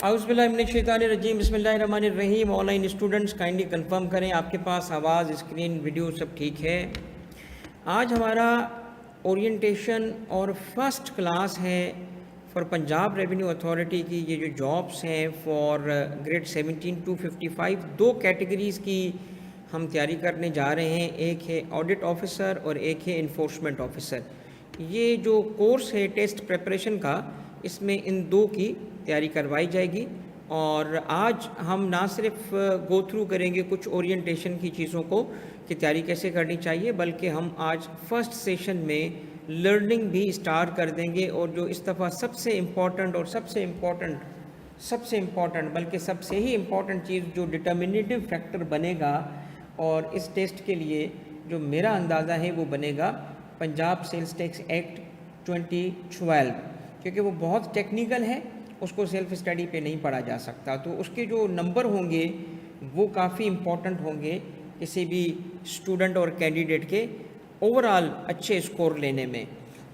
औज़ुबिल्लाहिमिनश्शैतानिर्रजीम बिस्मिल्लाहिर्रहमानिर्रहीम। Online students kindly confirm करें आपके पास आवाज़, स्क्रीन, वीडियो सब ठीक है। आज हमारा ओरिएंटेशन और फर्स्ट क्लास है फॉर पंजाब रेवेन्यू अथॉरिटी की। ये जो जॉब्स हैं फॉर ग्रेड 17 टू 55, दो कैटेगरीज़ की हम तैयारी करने जा रहे हैं। एक है ऑडिट ऑफिसर और एक है इन्फोर्समेंट ऑफिसर। ये जो कोर्स है टेस्ट प्रिपरेशन का, इसमें इन दो की तैयारी करवाई जाएगी। और आज हम ना सिर्फ गो थ्रू करेंगे कुछ ओरिएंटेशन की चीज़ों को कि तैयारी कैसे करनी चाहिए, बल्कि हम आज फर्स्ट सेशन में लर्निंग भी स्टार्ट कर देंगे। और जो इस दफ़ा सबसे इम्पॉर्टेंट बल्कि सबसे ही इम्पॉर्टेंट चीज़ जो डिटर्मिनेटिव फैक्टर बनेगा और इस टेस्ट के लिए जो मेरा अंदाज़ा है वो बनेगा पंजाब सेल्स टैक्स एक्ट 2012, क्योंकि वो बहुत टेक्निकल है, उसको सेल्फ स्टडी पे नहीं पढ़ा जा सकता। तो उसके जो नंबर होंगे वो काफ़ी इम्पोर्टेंट होंगे किसी भी स्टूडेंट और कैंडिडेट के ओवरऑल अच्छे स्कोर लेने में।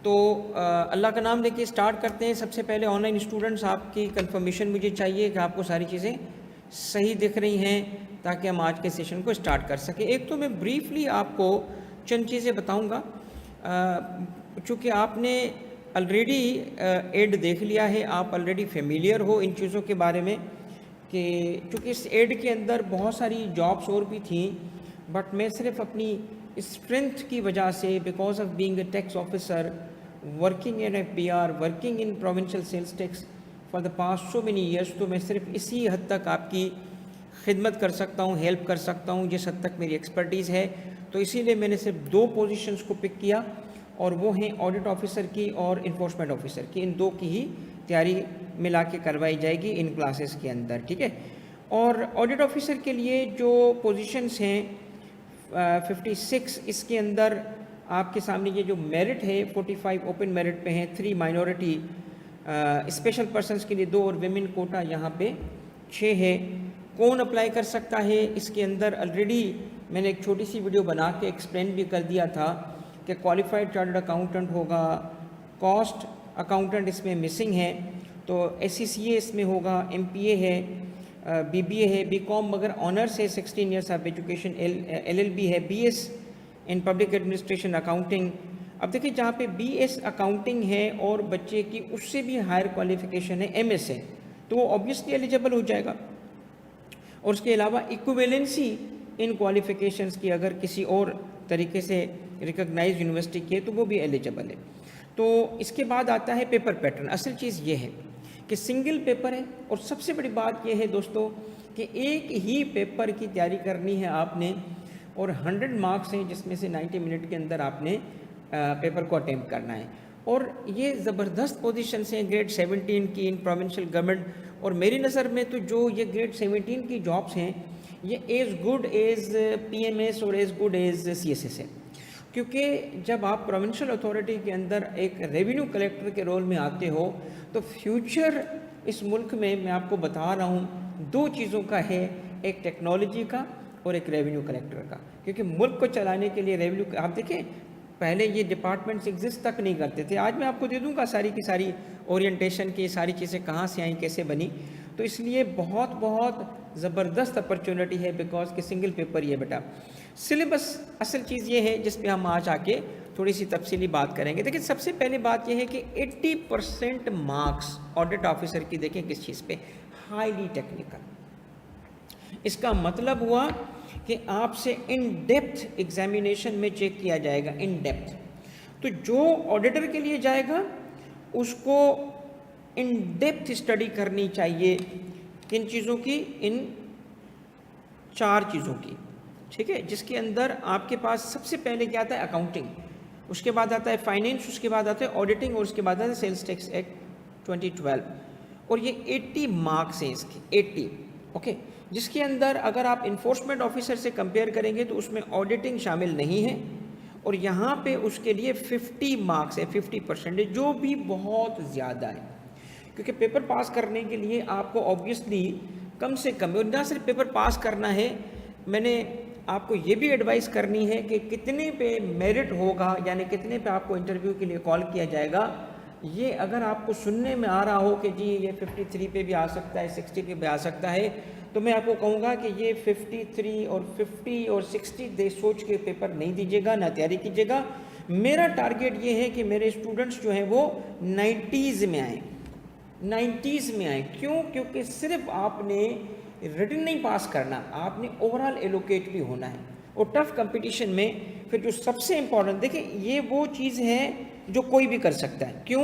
तो अल्लाह का नाम लेके स्टार्ट करते हैं। सबसे पहले ऑनलाइन स्टूडेंट्स, आपकी कंफर्मेशन मुझे चाहिए कि आपको सारी चीज़ें सही दिख रही हैं ताकि हम आज के सेशन को स्टार्ट कर सकें। एक तो मैं ब्रीफली आपको चंद चीज़ें बताऊँगा, चूँकि आपने ऑलरेडी एड देख लिया है, आप ऑलरेडी फेमिलियर हो इन चीज़ों के बारे में कि चूँकि इस एड के अंदर बहुत सारी जॉब्स और भी थी, बट मैं सिर्फ अपनी स्ट्रेंथ की वजह से, because of being a tax officer working in FBR, working in provincial sales tax for the past so many years, तो मैं सिर्फ इसी हद तक आपकी खिदमत कर सकता हूँ, हेल्प कर सकता हूँ जिस हद तक मेरी एक्सपर्टीज़ है। तो इसीलिए मैंने सिर्फ दो पोजीशंस को पिक किया, और वो हैं ऑडिट ऑफिसर की और इन्फोर्समेंट ऑफिसर की। इन दो की ही तैयारी मिला के करवाई जाएगी इन क्लासेस के अंदर, ठीक है। और ऑडिट ऑफिसर के लिए जो पोजीशंस हैं 56, इसके अंदर आपके सामने ये जो मेरिट है 45 ओपन मेरिट पे हैं, 3 माइनॉरिटी, स्पेशल पर्सनस के लिए 2 और विमेन कोटा यहाँ पे 6 है। कौन अप्लाई कर सकता है, इसके अंदर ऑलरेडी मैंने एक छोटी सी वीडियो बना के एक्सप्लेन भी कर दिया था कि क्वालिफाइड चार्टर्ड अकाउंटेंट होगा, कॉस्ट अकाउंटेंट इसमें मिसिंग है, तो SCCA इसमें होगा, MPA है, BBA है, BCom मगर ऑनर्स है, 16 ईयर्स ऑफ एजुकेशन, LLB है, BS in public administration accounting. अब देखिए जहाँ पे BS अकाउंटिंग है और बच्चे की उससे भी हायर क्वालिफिकेशन है, MS है, तो वो ऑब्वियसली एलिजिबल हो जाएगा। और उसके अलावा इक्विवेलेंसी इन क्वालिफिकेशंस की अगर किसी और तरीके से रिकॉग्नाइज यूनिवर्सिटी की है तो वो भी एलिजिबल है। तो इसके बाद आता है पेपर पैटर्न। असल चीज़ ये है कि सिंगल पेपर है, और सबसे बड़ी बात ये है दोस्तों कि एक ही पेपर की तैयारी करनी है आपने, और 100 मार्क्स हैं जिसमें से 90 मिनट के अंदर आपने पेपर को अटेम्प्ट करना है। और ये ज़बरदस्त पोजीशन हैं ग्रेड 17 की इन प्रोविंशियल गवर्नमेंट। और मेरी नज़र में तो जो ये ग्रेड 17 की जॉब्स हैं ये एज़ गुड एज़ PMS और एज़ गुड एज़ CSS है, क्योंकि जब आप प्रोविंशियल अथॉरिटी के अंदर एक रेवेन्यू कलेक्टर के रोल में आते हो तो फ्यूचर इस मुल्क में, मैं आपको बता रहा हूँ, दो चीज़ों का है, एक टेक्नोलॉजी का और एक रेवेन्यू कलेक्टर का। क्योंकि मुल्क को चलाने के लिए रेवेन्यू, आप देखें पहले ये डिपार्टमेंट्स एग्जिस्ट तक नहीं करते थे। आज मैं आपको दे दूँगा सारी की सारी ओरिएंटेशन की सारी चीज़ें कहाँ से आई, कैसे बनी। तो इसलिए बहुत बहुत ज़बरदस्त अपॉर्चुनिटी है, बिकॉज कि सिंगल पेपर ये बेटा। सिलेबस असल चीज़ ये है जिस पे हम आज आके थोड़ी सी तफसीली बात करेंगे। देखिए सबसे पहले बात ये है कि 80% मार्क्स ऑडिट ऑफिसर की देखें किस चीज़ पे, हाईली टेक्निकल। इसका मतलब हुआ कि आपसे इन डेप्थ एग्जामिनेशन में चेक किया जाएगा, इन डेप्थ। तो जो ऑडिटर के लिए जाएगा उसको इन डेप्थ स्टडी करनी चाहिए, किन चीज़ों की, इन 4 चीज़ों की, ठीक है। जिसके अंदर आपके पास सबसे पहले क्या आता है, अकाउंटिंग, उसके बाद आता है फाइनेंस, उसके बाद आता है ऑडिटिंग, और उसके बाद आता है सेल्स टैक्स एक्ट 2012। और ये 80 मार्क्स हैं इसके, 80, ओके। जिसके अंदर अगर आप इन्फोर्समेंट ऑफिसर से कंपेयर करेंगे तो उसमें ऑडिटिंग शामिल नहीं है, और यहाँ पे उसके लिए 50 मार्क्स है, 50%, जो भी बहुत ज़्यादा है। क्योंकि पेपर पास करने के लिए आपको ऑब्वियसली कम से कम, और ना सिर्फ पेपर पास करना है, मैंने आपको ये भी एडवाइस करनी है कि कितने पे मेरिट होगा, यानी कितने पे आपको इंटरव्यू के लिए कॉल किया जाएगा, ये अगर आपको सुनने में आ रहा हो कि जी ये 53 पे भी आ सकता है, 60 पे भी आ सकता है, तो मैं आपको कहूँगा कि ये 53 और 50 और 60 दे सोच के पेपर नहीं दीजिएगा, ना तैयारी कीजिएगा। मेरा टारगेट ये है कि मेरे स्टूडेंट्स जो हैं वो 90s में आएँ, 90s में आए। क्यों? क्योंकि सिर्फ आपने रिटन नहीं पास करना, आपने ओवरऑल एलोकेट भी होना है। और टफ कंपटीशन में फिर जो सबसे इम्पोर्टेंट, देखिए ये वो चीज़ है जो कोई भी कर सकता है। क्यों?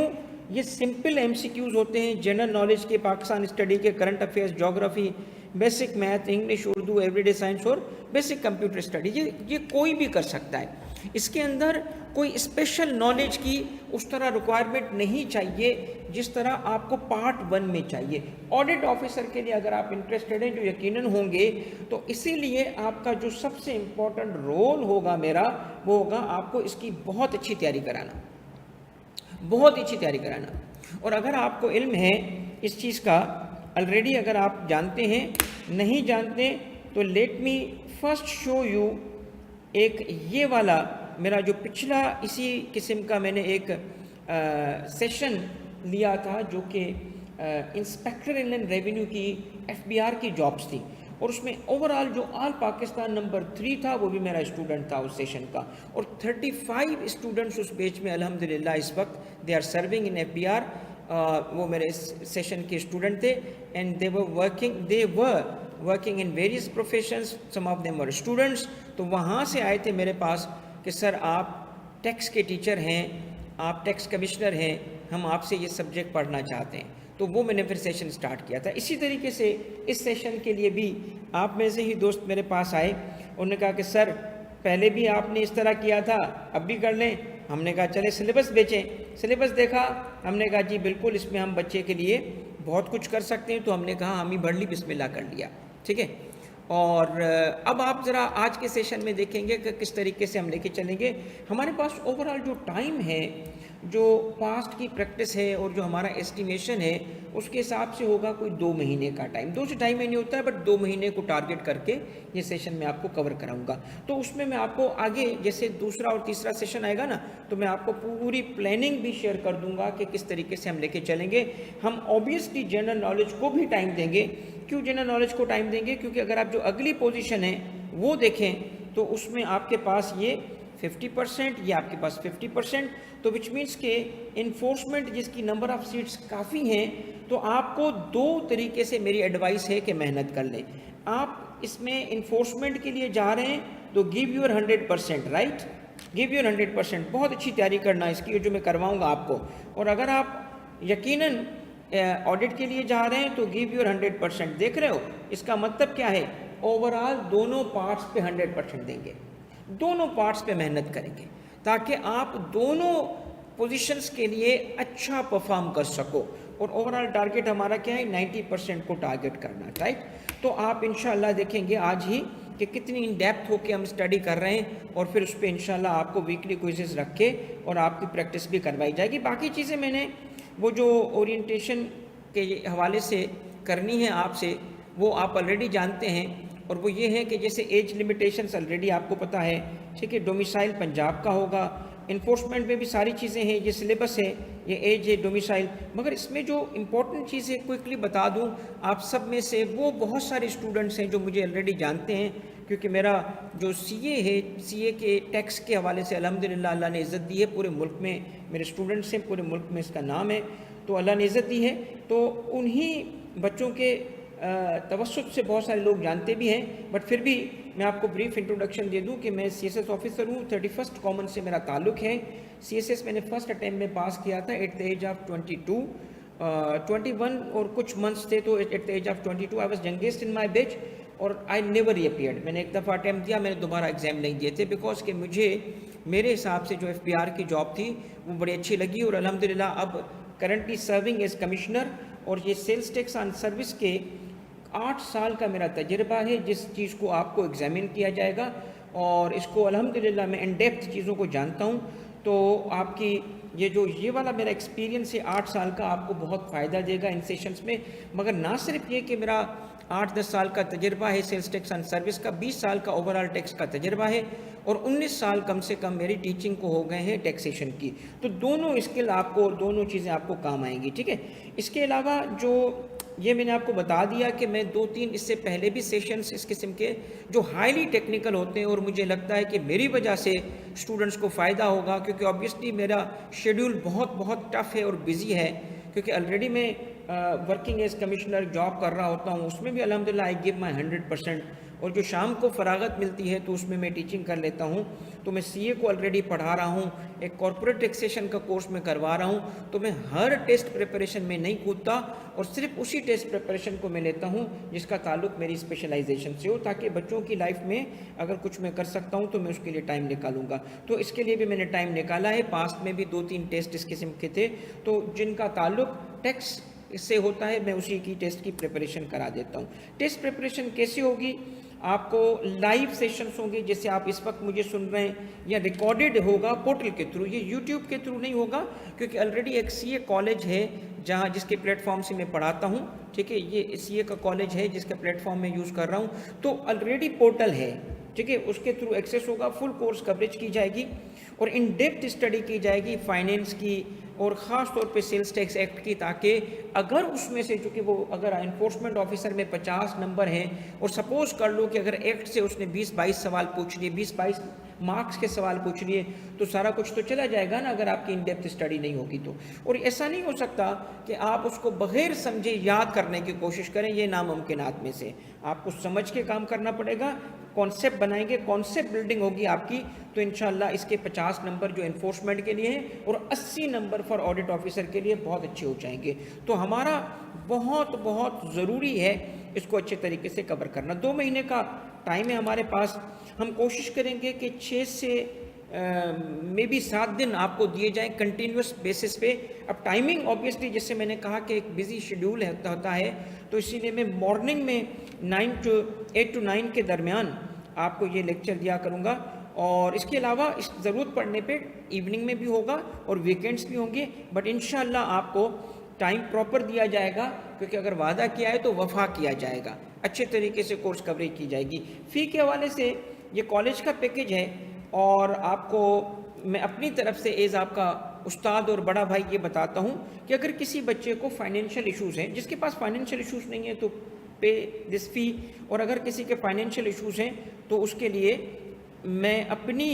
ये सिंपल एमसीक्यूज होते हैं, जनरल नॉलेज के, पाकिस्तान स्टडी के, current affairs, geography, basic math, English, Urdu, everyday science और बेसिक कंप्यूटर स्टडी, ये कोई भी कर सकता है। इसके अंदर कोई स्पेशल नॉलेज की उस तरह रिक्वायरमेंट नहीं चाहिए जिस तरह आपको पार्ट 1 में चाहिए। ऑडिट ऑफिसर के लिए अगर आप इंटरेस्टेड हैं, जो यकीनन होंगे, तो इसीलिए आपका जो सबसे इम्पोर्टेंट रोल होगा मेरा, वो होगा आपको इसकी बहुत अच्छी तैयारी कराना, बहुत अच्छी तैयारी कराना। और अगर आपको इल्म है इस चीज़ का, ऑलरेडी अगर आप जानते हैं, नहीं जानते तो let me first show you एक ये वाला मेरा जो पिछला इसी किस्म का मैंने एक सेशन लिया था, जो कि इंस्पेक्टर इनलैंड रेवेन्यू की एफबीआर की जॉब्स थी, और उसमें ओवरऑल जो ऑल पाकिस्तान नंबर 3 था वो भी मेरा स्टूडेंट था उस सेशन का। और 35 स्टूडेंट्स उस बैच में अल्हम्दुलिल्लाह इस वक्त they are serving in FBR. वो मेरे इस सेशन के स्टूडेंट थे, and they were working in various professions, some of them were students. तो वहाँ से आए थे मेरे पास कि सर आप टैक्स के टीचर हैं, आप टैक्स कमिश्नर हैं, हम आपसे ये सब्जेक्ट पढ़ना चाहते हैं। तो वो मैंने फिर सेशन स्टार्ट किया था। इसी तरीके से इस सेशन के लिए भी आप में से ही दोस्त मेरे पास आए, उन्होंने कहा कि सर पहले भी आपने इस तरह किया था, अब भी कर लें। हमने कहा चले सिलेबस बेचें। सिलेबस देखा, हमने कहा जी बिल्कुल इसमें हम बच्चे के लिए बहुत कुछ कर सकते हैं। तो हमने कहा हम ही भर ली, बिस्मिल्लाह कर लिया, ठीक है। और अब आप ज़रा आज के सेशन में देखेंगे कि किस तरीके से हम लेके चलेंगे। हमारे पास ओवरऑल जो टाइम है, जो पास्ट की प्रैक्टिस है और जो हमारा एस्टिमेशन है, उसके हिसाब से होगा कोई 2 महीने का टाइम। 2 से ढाई महीने होता है, बट 2 महीने को टारगेट करके ये सेशन मैं आपको कवर कराऊंगा। तो उसमें मैं आपको आगे जैसे दूसरा और तीसरा सेशन आएगा ना, तो मैं आपको पूरी प्लानिंग भी शेयर कर दूंगा कि किस तरीके से हम लेके चलेंगे। हम ऑब्वियसली जनरल नॉलेज को भी टाइम देंगे। क्यों जनरल नॉलेज को टाइम देंगे? क्योंकि अगर आप जो अगली पोजीशन है वो देखें तो उसमें आपके पास ये 50%, ये आपके पास 50%, तो विच मीन्स के इन्फोर्समेंट जिसकी नंबर ऑफ़ सीट्स काफ़ी हैं, तो आपको 2 तरीके से मेरी एडवाइस है कि मेहनत कर लें। आप इसमें इन्फोर्समेंट के लिए जा रहे हैं तो give your 100%, right, give your 100%, बहुत अच्छी तैयारी करना इसकी, जो मैं करवाऊँगा आपको। और अगर आप यकीनन ऑडिट के लिए जा रहे हैं तो गिव योर 100%। देख रहे हो इसका मतलब क्या है? ओवरऑल दोनों पार्ट्स पे 100% देंगे, दोनों पार्ट्स पे मेहनत करेंगे, ताकि आप दोनों पोजीशंस के लिए अच्छा परफॉर्म कर सको। और ओवरऑल टारगेट हमारा क्या है? 90% को टारगेट करना, राइट। तो आप इंशाल्लाह देखेंगे आज ही कि कितनी इन डेप्थ होके हम स्टडी कर रहे हैं, और फिर उस पर इंशाल्लाह आपको वीकली क्विज़ेस रख के और आपकी प्रैक्टिस भी करवाई जाएगी। बाकी चीज़ें मैंने वो जो ओरिएंटेशन के हवाले से करनी है आपसे, वो आप ऑलरेडी जानते हैं। और वो ये है कि जैसे एज लिमिटेशंस ऑलरेडी आपको पता है, ठीक है। डोमिसाइल पंजाब का होगा, इन्फोर्समेंट में भी सारी चीज़ें हैं, ये सिलेबस है, ये एज है, डोमिसाइल। मगर इसमें जो इम्पोर्टेंट चीज़ है क्विकली बता दूं, आप सब में से वो बहुत सारे स्टूडेंट्स हैं जो मुझे ऑलरेडी जानते हैं, क्योंकि मेरा जो सीए है, सीए के टैक्स के हवाले से अल्हम्दुलिल्लाह अल्लाह ने इज़्ज़त दी है। पूरे मुल्क में मेरे स्टूडेंट्स हैं, पूरे मुल्क में इसका नाम है, तो अल्लाह ने इज़्ज़त दी है। तो उन्हीं बच्चों के तवस्सुत से बहुत सारे लोग जानते भी हैं। बट फिर भी मैं आपको ब्रीफ इंट्रोडक्शन दे दूं कि मैं सीएसएस ऑफिसर हूं, 31st कॉमन से मेरा ताल्लुक़ है। सीएसएस मैंने फर्स्ट अटैम्प्ट में पास किया था एट द एज ऑफ 22, 21 और कुछ मंथ्स थे, तो at the age of 22 I was youngest in my batch, और आई नेवर रीअपीयर्ड। मैंने एक दफ़ा अटैम्प्ट दिया, मैंने दोबारा एग्ज़ाम नहीं दिए थे, बिकॉज कि मुझे मेरे हिसाब से जो एफबीआर की जॉब थी वो बड़ी अच्छी लगी। और अल्हम्दुलिल्लाह अब करंटली सर्विंग एज कमिश्नर, और ये सेल्स टैक्स ऑन सर्विस के 8 साल का मेरा तजुर्बा है, जिस चीज़ को आपको एग्जामिन किया जाएगा। और इसको अल्हम्दुलिल्लाह मैं इन डेप्थ चीज़ों को जानता हूँ। तो आपकी ये वाला मेरा एक्सपीरियंस है 8 साल का, आपको बहुत फ़ायदा देगा इन सेशंस में। मगर ना सिर्फ ये कि मेरा 8-10 साल का तजर्बा है सेल्स टैक्स एंड सर्विस का, 20 साल का ओवरऑल टैक्स का तजर्बा है और 19 साल कम से कम मेरी टीचिंग को हो गए हैं टैक्सेशन की। तो दोनों स्किल आपको और दोनों चीज़ें आपको काम आएंगी, ठीक है। इसके अलावा जो ये मैंने आपको बता दिया कि मैं 2-3 इससे पहले भी सेशंस इस किस्म के जो हाईली टेक्निकल होते हैं और मुझे लगता है कि मेरी वजह से स्टूडेंट्स को फ़ायदा होगा, क्योंकि ऑब्वियसली मेरा शेड्यूल बहुत बहुत टफ़ है और बिज़ी है, क्योंकि ऑलरेडी मैं वर्किंग एज कमिश्नर जॉब कर रहा होता हूँ, उसमें भी अल्हम्दुलिल्लाह आई गिव माई 100%। और जो शाम को फ़रागत मिलती है तो उसमें मैं टीचिंग कर लेता हूँ। तो मैं सीए को ऑलरेडी पढ़ा रहा हूँ, एक कॉर्पोरेट टैक्सेशन का कोर्स में करवा रहा हूँ। तो मैं हर टेस्ट प्रिपरेशन में नहीं कूदता और सिर्फ उसी टेस्ट प्रिपरेशन को मैं लेता हूँ जिसका ताल्लुक मेरी स्पेशलाइजेशन से हो, ताकि बच्चों की लाइफ में अगर कुछ मैं कर सकता हूँ तो मैं उसके लिए टाइम निकालूंगा। तो इसके लिए भी मैंने टाइम निकाला है। पास्ट में भी 2-3 टेस्ट इस किस्म के थे, तो जिनका ताल्लुक टैक्स इससे होता है मैं उसी की टेस्ट की प्रिपरेशन करा देता हूँ। टेस्ट प्रिपरेशन कैसे होगी? आपको लाइव सेशंस होंगे, जैसे आप इस वक्त मुझे सुन रहे हैं, या रिकॉर्डेड होगा पोर्टल के थ्रू, ये यूट्यूब के थ्रू नहीं होगा, क्योंकि ऑलरेडी एक सीए कॉलेज है जहाँ जिसके प्लेटफॉर्म से मैं पढ़ाता हूँ, ठीक है। ये सीए का कॉलेज है जिसका प्लेटफॉर्म मैं यूज़ कर रहा हूँ, तो ऑलरेडी पोर्टल है, ठीक है, उसके थ्रू एक्सेस होगा। फुल कोर्स कवरेज की जाएगी और इन डेप्थ स्टडी की जाएगी फाइनेंस की और ख़ास तौर पे सेल्स टैक्स एक्ट की, ताकि अगर उसमें से, चूँकि वो अगर इन्फोर्समेंट ऑफिसर में 50 नंबर हैं और सपोज़ कर लो कि अगर एक्ट से उसने 20-22 सवाल पूछ लिए, 20-22 मार्क्स के सवाल पूछ लिए, तो सारा कुछ तो चला जाएगा ना अगर आपकी इन डेप्थ स्टडी नहीं होगी तो। और ऐसा नहीं हो सकता कि आप उसको बगैर समझे याद करने की कोशिश करें, ये नामुमकिनात में से। आपको समझ के काम करना पड़ेगा, कॉन्सेप्ट बनाएंगे, कॉन्सेप्ट बिल्डिंग होगी आपकी, तो इंशाल्लाह इसके 50 नंबर जो इन्फोर्समेंट के लिए हैं और 80 नंबर फॉर ऑडिट ऑफिसर के लिए बहुत अच्छे हो जाएंगे। तो हमारा बहुत बहुत ज़रूरी है इसको अच्छे तरीके से कवर करना। 2 महीने का टाइम है हमारे पास। हम कोशिश करेंगे कि 6 से मे बी 7 दिन आपको दिए जाएं कंटिन्यूस बेसिस पे। अब टाइमिंग ऑब्वियसली जैसे मैंने कहा कि एक बिजी शेड्यूल होता है, तो इसीलिए मैं मॉर्निंग में 8 to 9 के दरमियान आपको ये लेक्चर दिया करूँगा, और इसके अलावा इस ज़रूरत पड़ने पे इवनिंग में भी होगा और वीकेंड्स भी होंगे, बट इंशाल्लाह आपको टाइम प्रॉपर दिया जाएगा, क्योंकि अगर वादा किया है तो वफा किया जाएगा, अच्छे तरीके से कोर्स कवरेज की जाएगी। फ़ी के हवाले से ये कॉलेज का पैकेज है, और आपको मैं अपनी तरफ से एज़ आपका उस्ताद और बड़ा भाई ये बताता हूँ कि अगर किसी बच्चे को फाइनेंशियल इश्यूज़ हैं, जिसके पास फाइनेंशियल इश्यूज़ नहीं है तो पे दिस फ़ी, और अगर किसी के फाइनेंशियल इश्यूज़ हैं तो उसके लिए मैं अपनी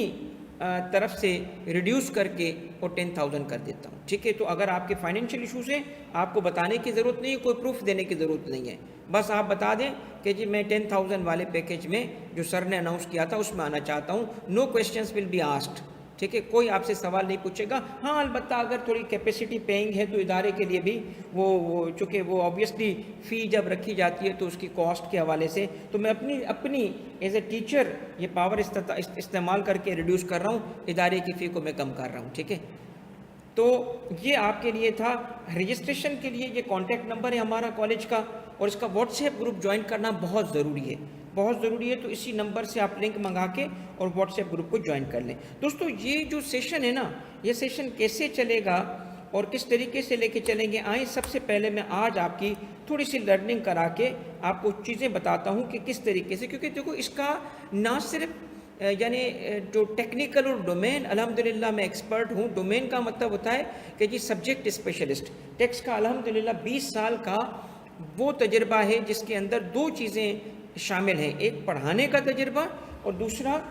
तरफ से रिड्यूस करके और 10,000 कर देता हूँ, ठीक है। तो अगर आपके फाइनेंशियल इश्यूज़ हैं, आपको बताने की ज़रूरत नहीं है, कोई प्रूफ देने की ज़रूरत नहीं है, बस आप बता दें कि जी मैं 10,000 वाले पैकेज में जो सर ने अनाउंस किया था उसमें आना चाहता हूँ। No questions will be asked, ठीक है, कोई आपसे सवाल नहीं पूछेगा। हाँ, अलबत्ता अगर थोड़ी कैपेसिटी पेइंग है तो इदारे के लिए भी वो चूँकि वो ऑब्वियसली फ़ी जब रखी जाती है तो उसकी कॉस्ट के हवाले से, तो मैं अपनी एज ए टीचर ये पावर इस्तेमाल करके रिड्यूस कर रहा हूँ, इदारे की फ़ी को मैं कम कर रहा हूँ, ठीक है। तो ये आपके लिए था। रजिस्ट्रेशन के लिए ये कॉन्टैक्ट नंबर है हमारा कॉलेज का, और इसका व्हाट्सएप ग्रुप ज्वाइन करना बहुत ज़रूरी है, बहुत ज़रूरी है। तो इसी नंबर से आप लिंक मंगा के और व्हाट्सएप ग्रुप को ज्वाइन कर लें। दोस्तों, ये जो सेशन है ना, ये सेशन कैसे चलेगा और किस तरीके से लेके चलेंगे, आए सबसे पहले मैं आज आपकी थोड़ी सी लर्निंग करा के आपको चीज़ें बताता हूँ कि किस तरीके से, क्योंकि देखो इसका ना सिर्फ यानी जो टेक्निकल और डोमेन, अल्हम्दुलिल्लाह मैं एक्सपर्ट हूँ। डोमेन का मतलब होता है कि जी सब्जेक्ट स्पेशलिस्ट। टैक्स का अल्हम्दुलिल्लाह 20 साल का वो तजर्बा है जिसके अंदर 2 चीज़ें शामिल हैं, एक पढ़ाने का तजर्बा और दूसरा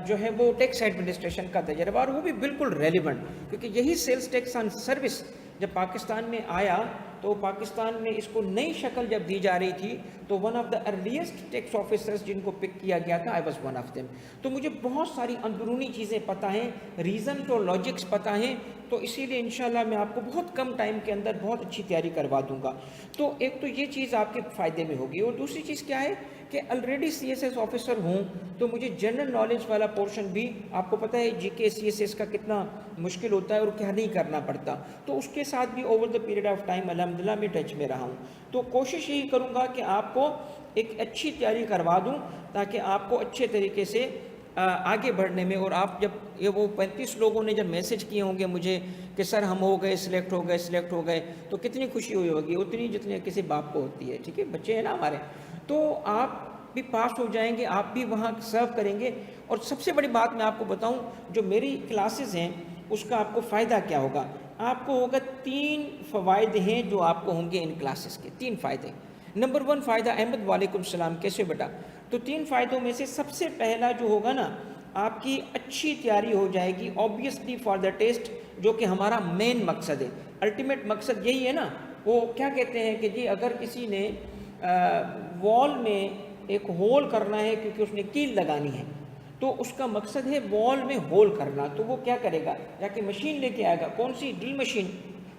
जो है वो टैक्स एडमिनिस्ट्रेशन का तजर्बा, और वो भी बिल्कुल रेलिवेंट, क्योंकि यही सेल्स टैक्स एंड सर्विस जब पाकिस्तान में आया तो पाकिस्तान में इसको नई शक्ल जब दी जा रही थी तो one of the earliest tax officers जिनको पिक किया गया था, I was one of them. तो मुझे बहुत सारी अंदरूनी चीज़ें पता हैं, रीज़न और लॉजिक्स पता हैं, तो इसीलिए इंशाल्लाह मैं आपको बहुत कम टाइम के अंदर बहुत अच्छी तैयारी करवा दूंगा। तो एक तो ये चीज़ आपके फ़ायदे में होगी, और दूसरी चीज़ क्या है कि ऑलरेडी CSS ऑफिसर हूँ तो मुझे जनरल नॉलेज वाला पोर्शन भी, आपको पता है GK CSS का कितना मुश्किल होता है और क्या नहीं करना पड़ता, तो उसके साथ भी over the period of time अल्हम्दुलिल्लाह मैं टच में रहा हूँ। तो कोशिश यही करूँगा कि आपको एक अच्छी तैयारी करवा दूँ ताकि आपको अच्छे तरीके से आगे बढ़ने में। और आप जब ये वो 35 लोगों ने जब मैसेज किए होंगे मुझे कि सर हम हो गए, सिलेक्ट हो गए, तो कितनी खुशी हुई होगी, उतनी जितनी किसी बाप को होती है, ठीक है, बच्चे हैं ना हमारे। तो आप भी पास हो जाएंगे, आप भी वहाँ सर्व करेंगे। और सबसे बड़ी बात मैं आपको बताऊँ, जो मेरी क्लासेस हैं उसका आपको फ़ायदा क्या होगा, आपको होगा 3 फ़वाइद हैं जो आपको होंगे इन क्लासेस के, 3 फ़ायदे। नंबर 1 फ़ायदा, अहमद वालेकुम सलाम, कैसे बेटा। तो 3 फ़ायदों में से सबसे पहला जो होगा ना, आपकी अच्छी तैयारी हो जाएगी ऑब्वियसली फॉर द टेस्ट, जो कि हमारा मेन मकसद है, अल्टीमेट मकसद यही है ना। वो क्या कहते हैं कि जी अगर किसी ने वॉल में एक होल करना है क्योंकि उसने कील लगानी है, तो उसका मकसद है वॉल में होल करना, तो वो क्या करेगा, जाके मशीन लेके आएगा, कौन सी, ड्रिल मशीन।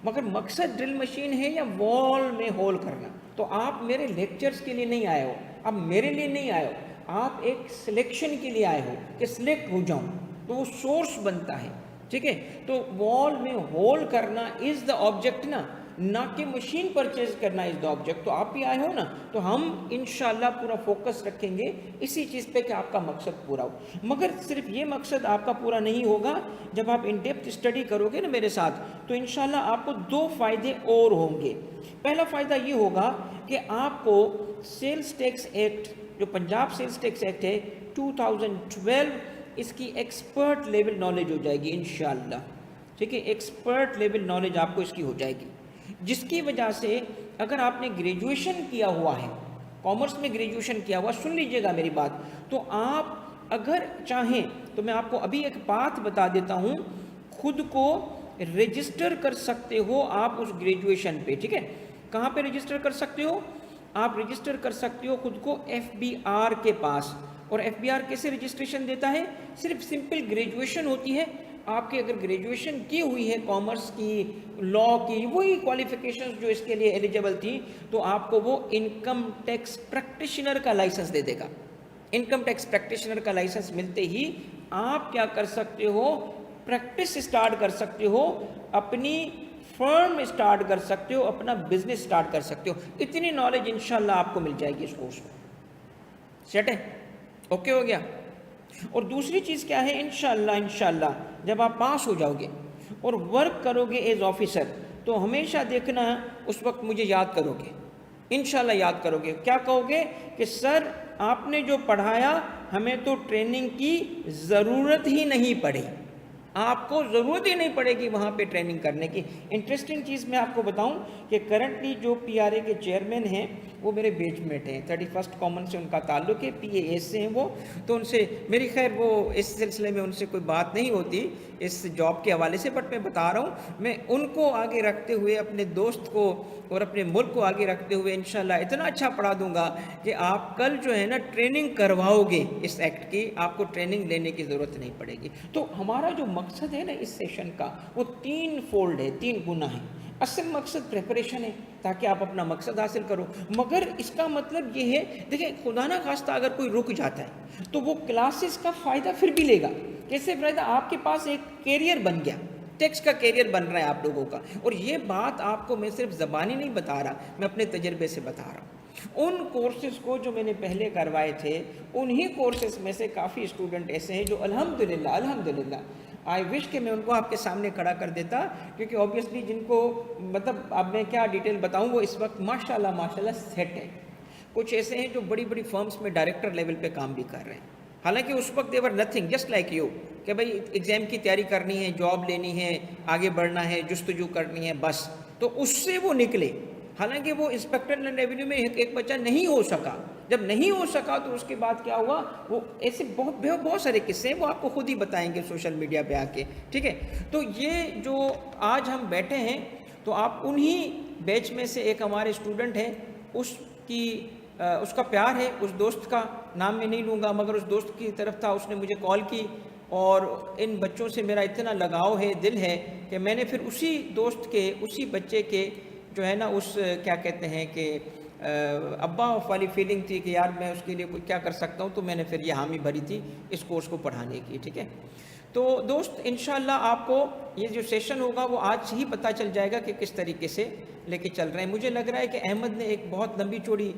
मगर मकसद ड्रिल मशीन है या वॉल में होल करना। तो आप मेरे लेक्चर्स के लिए नहीं आए हो, आप मेरे लिए नहीं आए हो, आप एक सिलेक्शन के लिए आए हो कि सिलेक्ट हो जाऊं, तो वो सोर्स बनता है, ठीक है। तो वॉल में होल करना इज़ द ऑब्जेक्ट ना कि मशीन परचेज करना इज़ द ऑब्जेक्ट। तो आप भी आए हो ना, तो हम इंशाल्लाह पूरा फोकस रखेंगे इसी चीज़ पे कि आपका मकसद पूरा हो। मगर सिर्फ ये मकसद आपका पूरा नहीं होगा, जब आप इन डेप्थ स्टडी करोगे ना मेरे साथ, तो इंशाल्लाह आपको 2 फ़ायदे और होंगे। पहला फ़ायदा ये होगा कि आपको सेल्स टैक्स एक्ट, जो पंजाब सेल्स टैक्स एक्ट है 2012, इसकी एक्सपर्ट लेवल नॉलेज हो जाएगी इंशाल्लाह, ठीक है। एक्सपर्ट लेवल नॉलेज आपको इसकी हो जाएगी, जिसकी वजह से अगर आपने ग्रेजुएशन किया हुआ है, कॉमर्स में ग्रेजुएशन किया हुआ, सुन लीजिएगा मेरी बात, तो आप अगर चाहें तो मैं आपको अभी एक बात बता देता हूँ, खुद को रजिस्टर कर सकते हो आप उस ग्रेजुएशन पे, ठीक है। कहाँ पे रजिस्टर कर सकते हो, आप रजिस्टर कर सकते हो खुद को FBR के पास। और FBR कैसे रजिस्ट्रेशन देता है, सिर्फ सिंपल ग्रेजुएशन होती है आपकी, अगर ग्रेजुएशन की हुई है कॉमर्स की, लॉ की, वही क्वालिफिकेशंस जो इसके लिए एलिजिबल थी, तो आपको वो इनकम टैक्स प्रैक्टिशनर का लाइसेंस दे देगा। इनकम टैक्स प्रैक्टिशनर का लाइसेंस मिलते ही आप क्या कर सकते हो, प्रैक्टिस स्टार्ट कर सकते हो, अपनी फर्म स्टार्ट कर सकते हो, अपना बिजनेस स्टार्ट कर सकते हो। इतनी नॉलेज इंशाल्लाह आपको मिल जाएगी इस कोर्स में। सेट है, ओके हो गया। और दूसरी चीज़ क्या है, इंशाल्लाह जब आप पास हो जाओगे और वर्क करोगे एज ऑफिसर, तो हमेशा देखना उस वक्त मुझे याद करोगे, इंशाल्लाह याद करोगे। क्या कहोगे कि सर आपने जो पढ़ाया हमें तो ट्रेनिंग की ज़रूरत ही नहीं पड़ी, आपको ज़रूरत ही नहीं पड़ेगी वहाँ पे ट्रेनिंग करने की। इंटरेस्टिंग चीज़ मैं आपको बताऊँ कि करंटली जो PRA के चेयरमैन हैं वो मेरे बेचमेट हैं, 31st कॉमन से उनका ताल्लुक़ है, PAS से हैं वो, तो उनसे मेरी खैर वो इस सिलसिले में उनसे कोई बात नहीं होती इस जॉब के हवाले से, बट मैं बता रहा हूँ, मैं उनको आगे रखते हुए, अपने दोस्त को और अपने मुल्क को आगे रखते हुए इंशाल्लाह इतना अच्छा पढ़ा दूंगा कि आप कल जो है ना ट्रेनिंग करवाओगे इस एक्ट की, आपको ट्रेनिंग लेने की ज़रूरत नहीं पड़ेगी। तो हमारा जो मकसद है ना इस सेशन का, वो 3 फोल्ड है, 3 गुना है। असल मकसद प्रिपरेशन है ताकि आप अपना मकसद हासिल करो, मगर इसका मतलब ये है, देखिए खुदा ना खास्ता अगर कोई रुक जाता है तो वो क्लासेस का फ़ायदा फिर भी लेगा। कैसे फ़ायदा, आपके पास एक कैरियर बन गया, टैक्स का कैरियर बन रहा है आप लोगों का। और ये बात आपको मैं सिर्फ ज़बानी नहीं बता रहा, मैं अपने तजर्बे से बता रहा हूँ। उन कोर्सेज़ को जो मैंने पहले करवाए थे, उन्हीं कोर्सेज़ में से काफ़ी स्टूडेंट ऐसे हैं जो अल्हम्दुलिल्लाह आई विश कि मैं उनको आपके सामने खड़ा कर देता, क्योंकि ऑब्वियसली जिनको मतलब अब मैं क्या डिटेल बताऊँ, वो इस वक्त माशाल्लाह सेट है। कुछ ऐसे हैं जो बड़ी बड़ी फर्म्स में डायरेक्टर लेवल पे काम भी कर रहे हैं, हालांकि उस वक्त देवर नथिंग जस्ट लाइक यू, कि भाई एग्ज़ाम की तैयारी करनी है, जॉब लेनी है, आगे बढ़ना है, जुस्तजू करनी है बस, तो उससे वो निकले। हालांकि वो इंस्पेक्टर रेवेन्यू में एक बच्चा नहीं हो सका, जब नहीं हो सका तो उसके बाद क्या हुआ, वो ऐसे बहुत सारे किस्से हैं, वो आपको खुद ही बताएंगे सोशल मीडिया पे आके, ठीक है। तो ये जो आज हम बैठे हैं, तो आप उन्हीं बैच में से एक हमारे स्टूडेंट हैं, उसका प्यार है, उस दोस्त का नाम मैं नहीं लूँगा, मगर उस दोस्त की तरफ था, उसने मुझे कॉल की, और इन बच्चों से मेरा इतना लगाव है, दिल है, कि मैंने फिर उसी दोस्त के, उसी बच्चे के जो है ना, उस क्या कहते हैं कि अब्बा वाली फीलिंग थी कि यार मैं उसके लिए क्या कर सकता हूँ, तो मैंने फिर ये हामी भरी थी इस कोर्स को पढ़ाने की, ठीक है। तो दोस्त इंशाल्लाह आपको ये जो सेशन होगा वो आज ही पता चल जाएगा कि किस तरीके से लेके चल रहे हैं। मुझे लग रहा है कि अहमद ने एक बहुत लंबी चौड़ी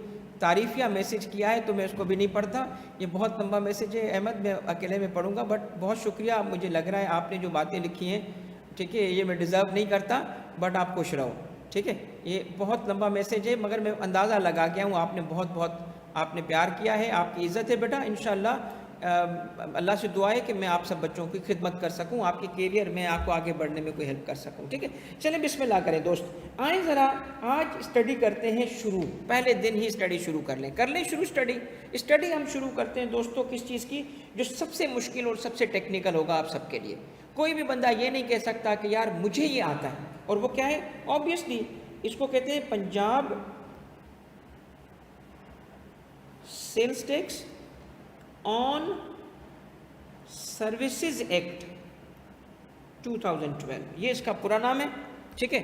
तारीफिया मैसेज किया है, तो मैं उसको भी नहीं पढ़ता, ये बहुत लंबा मैसेज है अहमद, मैं अकेले में पढ़ूंगा, बट बहुत शुक्रिया। मुझे लग रहा है आपने जो बातें लिखी हैं, ठीक है, ये मैं डिज़र्व नहीं करता, बट आप खुश रहो, ठीक है। ये बहुत लंबा मैसेज है, मगर मैं अंदाज़ा लगा गया हूँ, आपने बहुत बहुत आपने प्यार किया है, आपकी इज़्ज़त है बेटा। इंशाल्लाह अल्लाह से दुआ है कि मैं आप सब बच्चों की खिदमत कर सकूं, आपके कैरियर में आपको आगे बढ़ने में कोई हेल्प कर सकूं, ठीक है। चलें बिस्मिल्लाह करें दोस्त, आए ज़रा आज स्टडी करते हैं शुरू, पहले दिन ही स्टडी शुरू कर लें शुरू स्टडी हम शुरू करते हैं दोस्तों किस चीज़ की, जो सबसे मुश्किल और सबसे टेक्निकल होगा आप सबके लिए। कोई भी बंदा ये नहीं कह सकता कि यार मुझे ये आता है, और वो क्या है, ऑब्वियसली इसको कहते हैं Punjab sales tax on services act 2012, ये इसका पूरा नाम है, ठीक है।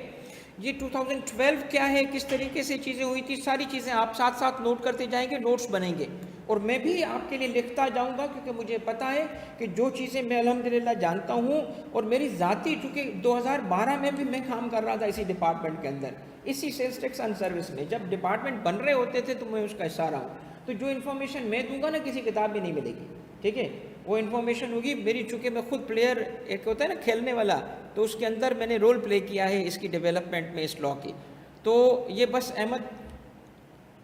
ये 2012 क्या है, किस तरीके से चीज़ें हुई थी, सारी चीज़ें आप साथ साथ नोट करते जाएंगे, नोट्स बनेंगे, और मैं भी आपके लिए लिखता जाऊंगा, क्योंकि मुझे पता है कि जो चीज़ें मैं अल्हम्दुलिल्लाह जानता हूँ, और मेरी ज़ाती, चूँकि 2012 में भी मैं काम कर रहा था इसी डिपार्टमेंट के अंदर, इसी सेल्स टैक्स एंड सर्विस में, जब डिपार्टमेंट बन रहे होते थे तो मैं उसका हिस्सा रहा हूँ। तो जो इन्फॉर्मेशन मैं दूंगा ना, किसी किताब में नहीं मिलेगी, ठीक है, वो इन्फॉर्मेशन होगी मेरी, चूँकि मैं खुद प्लेयर, एक होता है ना खेलने वाला, तो उसके अंदर मैंने रोल प्ले किया है इसकी डेवलपमेंट में, इस लॉ की। तो ये बस अहमद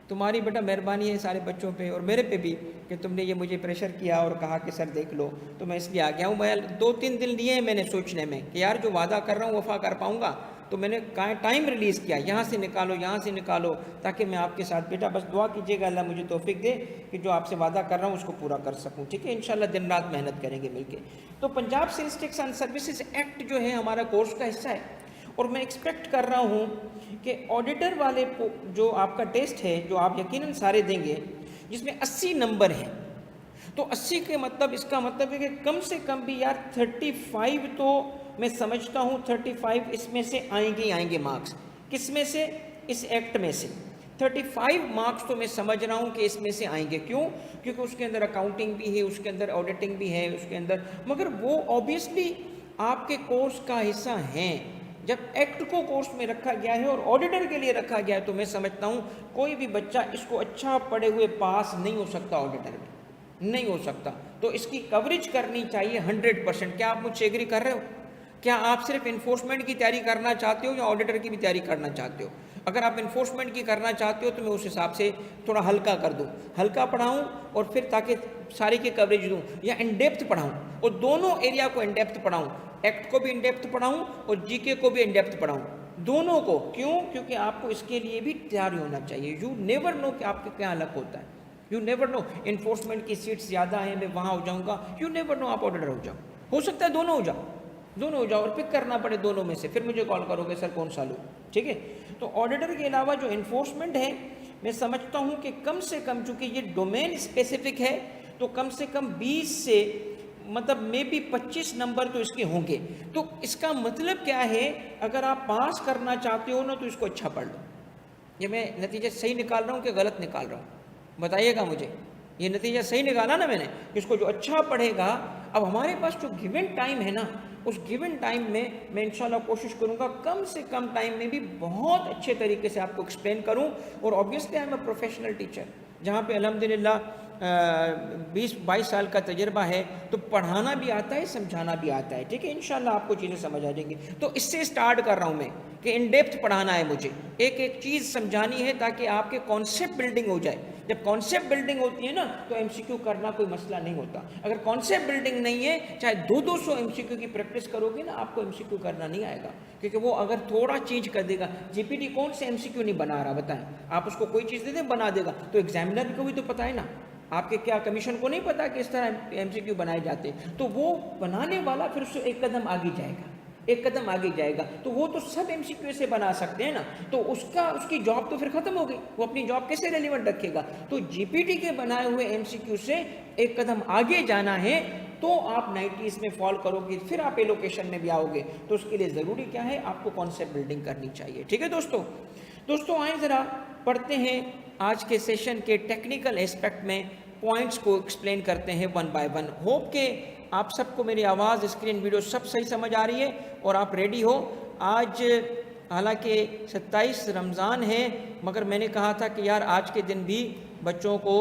तुम्हारी बेटा मेहरबानी है सारे बच्चों पे और मेरे पे भी, कि तुमने ये मुझे प्रेशर किया और कहा कि सर देख लो, तो मैं इसलिए आ गया हूँ। मैं 2-3 दिन लिए हैं मैंने सोचने में कि यार जो वादा कर रहा हूँ वफा कर पाऊँगा, तो मैंने टाइम रिलीज़ किया, यहाँ से निकालो, ताकि मैं आपके साथ, बेटा बस दुआ कीजिएगा अल्लाह मुझे तौफीक दे कि जो आपसे वादा कर रहा हूँ उसको पूरा कर सकूँ, ठीक है। इंशाल्लाह दिन रात मेहनत करेंगे मिलके। तो Punjab sales tax and services act जो है हमारा कोर्स का हिस्सा है, और मैं एक्सपेक्ट कर रहा हूँ कि ऑडिटर वाले जो आपका टेस्ट है, जो आप यकीनन सारे देंगे, जिसमें 80 नंबर हैं, तो 80 के मतलब, इसका मतलब है कि कम से कम भी यार 35 तो मैं समझता हूँ 35 इसमें से आएंगे मार्क्स, किस में से, इस एक्ट में से 35 मार्क्स तो मैं समझ रहा हूँ कि इसमें से आएंगे। क्यों? क्योंकि उसके अंदर अकाउंटिंग भी है, उसके अंदर ऑडिटिंग भी है, उसके अंदर, मगर वो ऑब्वियसली आपके कोर्स का हिस्सा हैं। जब एक्ट को कोर्स में रखा गया है और ऑडिटर के लिए रखा गया है, तो मैं समझता हूँ कोई भी बच्चा इसको अच्छा पढ़े हुए पास नहीं हो सकता, ऑडिटर में नहीं हो सकता। तो इसकी कवरेज करनी चाहिए 100%। क्या आप मुझसे एग्री कर रहे हो? क्या आप सिर्फ इन्फोर्समेंट की तैयारी करना चाहते हो या ऑडिटर की भी तैयारी करना चाहते हो? अगर आप इन्फोर्समेंट की करना चाहते हो तो मैं उस हिसाब से थोड़ा हल्का कर दूँ, हल्का पढ़ाऊँ और फिर ताकि सारी की कवरेज दूँ, या इन डेप्थ पढ़ाऊँ, और दोनों एरिया को इन डेप्थ पढ़ाऊँ, एक्ट को भी इन डेप्थ पढ़ाऊँ और जीके को भी इन डेप्थ पढ़ाऊँ, दोनों को। क्यों? क्योंकि आपको इसके लिए भी तैयारी होना चाहिए। यू नेवर नो कि आपके क्या अलग होता है, यू नेवर नो, इन्फोर्समेंट की सीट्स ज़्यादा हैं, मैं वहाँ हो जाऊँगा, यू नेवर नो, आप ऑडिटर हो जाओ, हो सकता है दोनों हो जाओ और पिक करना पड़े दोनों में से, फिर मुझे कॉल करोगे सर कौन सा लूँ, ठीक है। तो ऑडिटर के अलावा जो इन्फोर्समेंट है, मैं समझता हूँ कि कम से कम, चूँकि ये डोमेन स्पेसिफिक है, तो कम से कम 20 से मतलब मे बी 25 नंबर तो इसके होंगे। तो इसका मतलब क्या है, अगर आप पास करना चाहते हो ना, तो इसको अच्छा पढ़ लो। ये मैं नतीजा सही निकाल रहा हूँ कि गलत निकाल रहा हूँ, बताइएगा मुझे। ये नतीजा सही निकाला ना मैंने? इसको जो अच्छा पढ़ेगा, अब हमारे पास जो गिवन टाइम है ना, उस गिवन टाइम में मैं इंशाल्लाह कोशिश करूँगा कम से कम टाइम में भी बहुत अच्छे तरीके से आपको एक्सप्लेन करूँ। और obviously I am a professional teacher, जहाँ पे अल्हम्दुलिल्लाह 20-22 साल का तजर्बा है, तो पढ़ाना भी आता है, समझाना भी आता है, ठीक है। इंशाल्लाह आपको चीज़ें समझ आ जाएंगी। तो इससे स्टार्ट कर रहा हूँ मैं कि इन डेप्थ पढ़ाना है मुझे, एक एक चीज़ समझानी है ताकि आपके कॉन्सेप्ट बिल्डिंग हो जाए। जब कॉन्सेप्ट बिल्डिंग होती है ना, तो एमसीक्यू करना कोई मसला नहीं होता। अगर कॉन्सेप्ट बिल्डिंग नहीं है, चाहे 200 एमसीक्यू की प्रैक्टिस करोगे ना, आपको एमसीक्यू करना नहीं आएगा, क्योंकि वो अगर थोड़ा चेंज कर देगा, जीपीटी कौन से एमसीक्यू नहीं बना रहा, बताएं। आप उसको कोई चीज़ दे दें, बना देगा। तो एग्जामिनर को भी तो पता है ना, आपके क्या कमीशन को नहीं पता कि इस तरह एमसीक्यू बनाए जाते हैं। तो वो बनाने वाला फिर उससे एक कदम आगे जाएगा, तो वो तो सब एमसीक्यू से बना सकते हैं ना, तो उसकी जॉब तो फिर खत्म हो गई, वो अपनी जॉब कैसे रेलिवेंट रखेगा। तो जीपीटी के बनाए हुए एमसीक्यू से एक कदम आगे जाना है, तो आप 90s में फॉल करोगे, फिर आप एलोकेशन में भी आओगे। तो उसके लिए ज़रूरी क्या है, आपको कॉन्सेप्ट बिल्डिंग करनी चाहिए, ठीक है दोस्तों आए ज़रा पढ़ते हैं आज के सेशन के टेक्निकल एस्पेक्ट में, पॉइंट्स को एक्सप्लेन करते हैं वन बाय वन। होप के आप सबको मेरी आवाज़, स्क्रीन, वीडियो सब सही समझ आ रही है और आप रेडी हो। आज हालांकि 27 रमज़ान है, मगर मैंने कहा था कि यार आज के दिन भी बच्चों को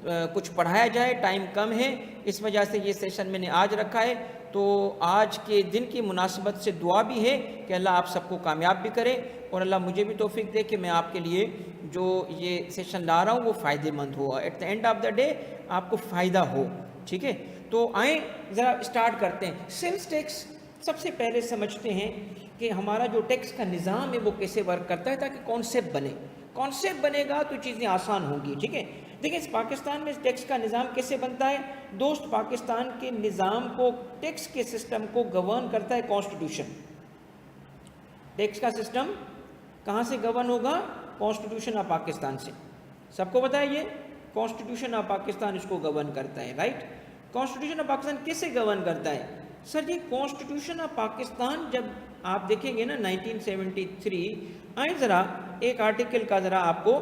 कुछ पढ़ाया जाए, टाइम कम है, इस वजह से ये सेशन मैंने आज रखा है। तो आज के दिन की मुनासिबत से दुआ भी है कि अल्लाह आप सबको कामयाब भी करे और अल्लाह मुझे भी तौफीक दे कि मैं आपके लिए जो ये सेशन ला रहा हूँ वो फ़ायदेमंद हो, at the end of the day आपको फ़ायदा हो। ठीक है, तो आए ज़रा स्टार्ट करते हैं। सेल्स टैक्स सबसे पहले समझते हैं कि हमारा जो टैक्स का निज़ाम है वो कैसे वर्क करता है, ताकि कॉन्सेप्ट बने। कॉन्सेप्ट बनेगा तो चीज़ें आसान होंगी। ठीक है, देखिए इस पाकिस्तान में टैक्स का निज़ाम कैसे बनता है दोस्त। पाकिस्तान के निज़ाम को, टैक्स के सिस्टम को गवर्न करता है कॉन्स्टिट्यूशन। टैक्स का सिस्टम कहाँ से गवर्न होगा? कॉन्स्टिट्यूशन ऑफ पाकिस्तान से। सबको पता है ये कॉन्स्टिट्यूशन ऑफ पाकिस्तान इसको गवर्न करता है, राइट। कॉन्स्टिट्यूशन ऑफ पाकिस्तान कैसे गवर्न करता है सर जी? कॉन्स्टिट्यूशन ऑफ पाकिस्तान जब आप देखेंगे ना 1973, आए ज़रा एक आर्टिकल का ज़रा आपको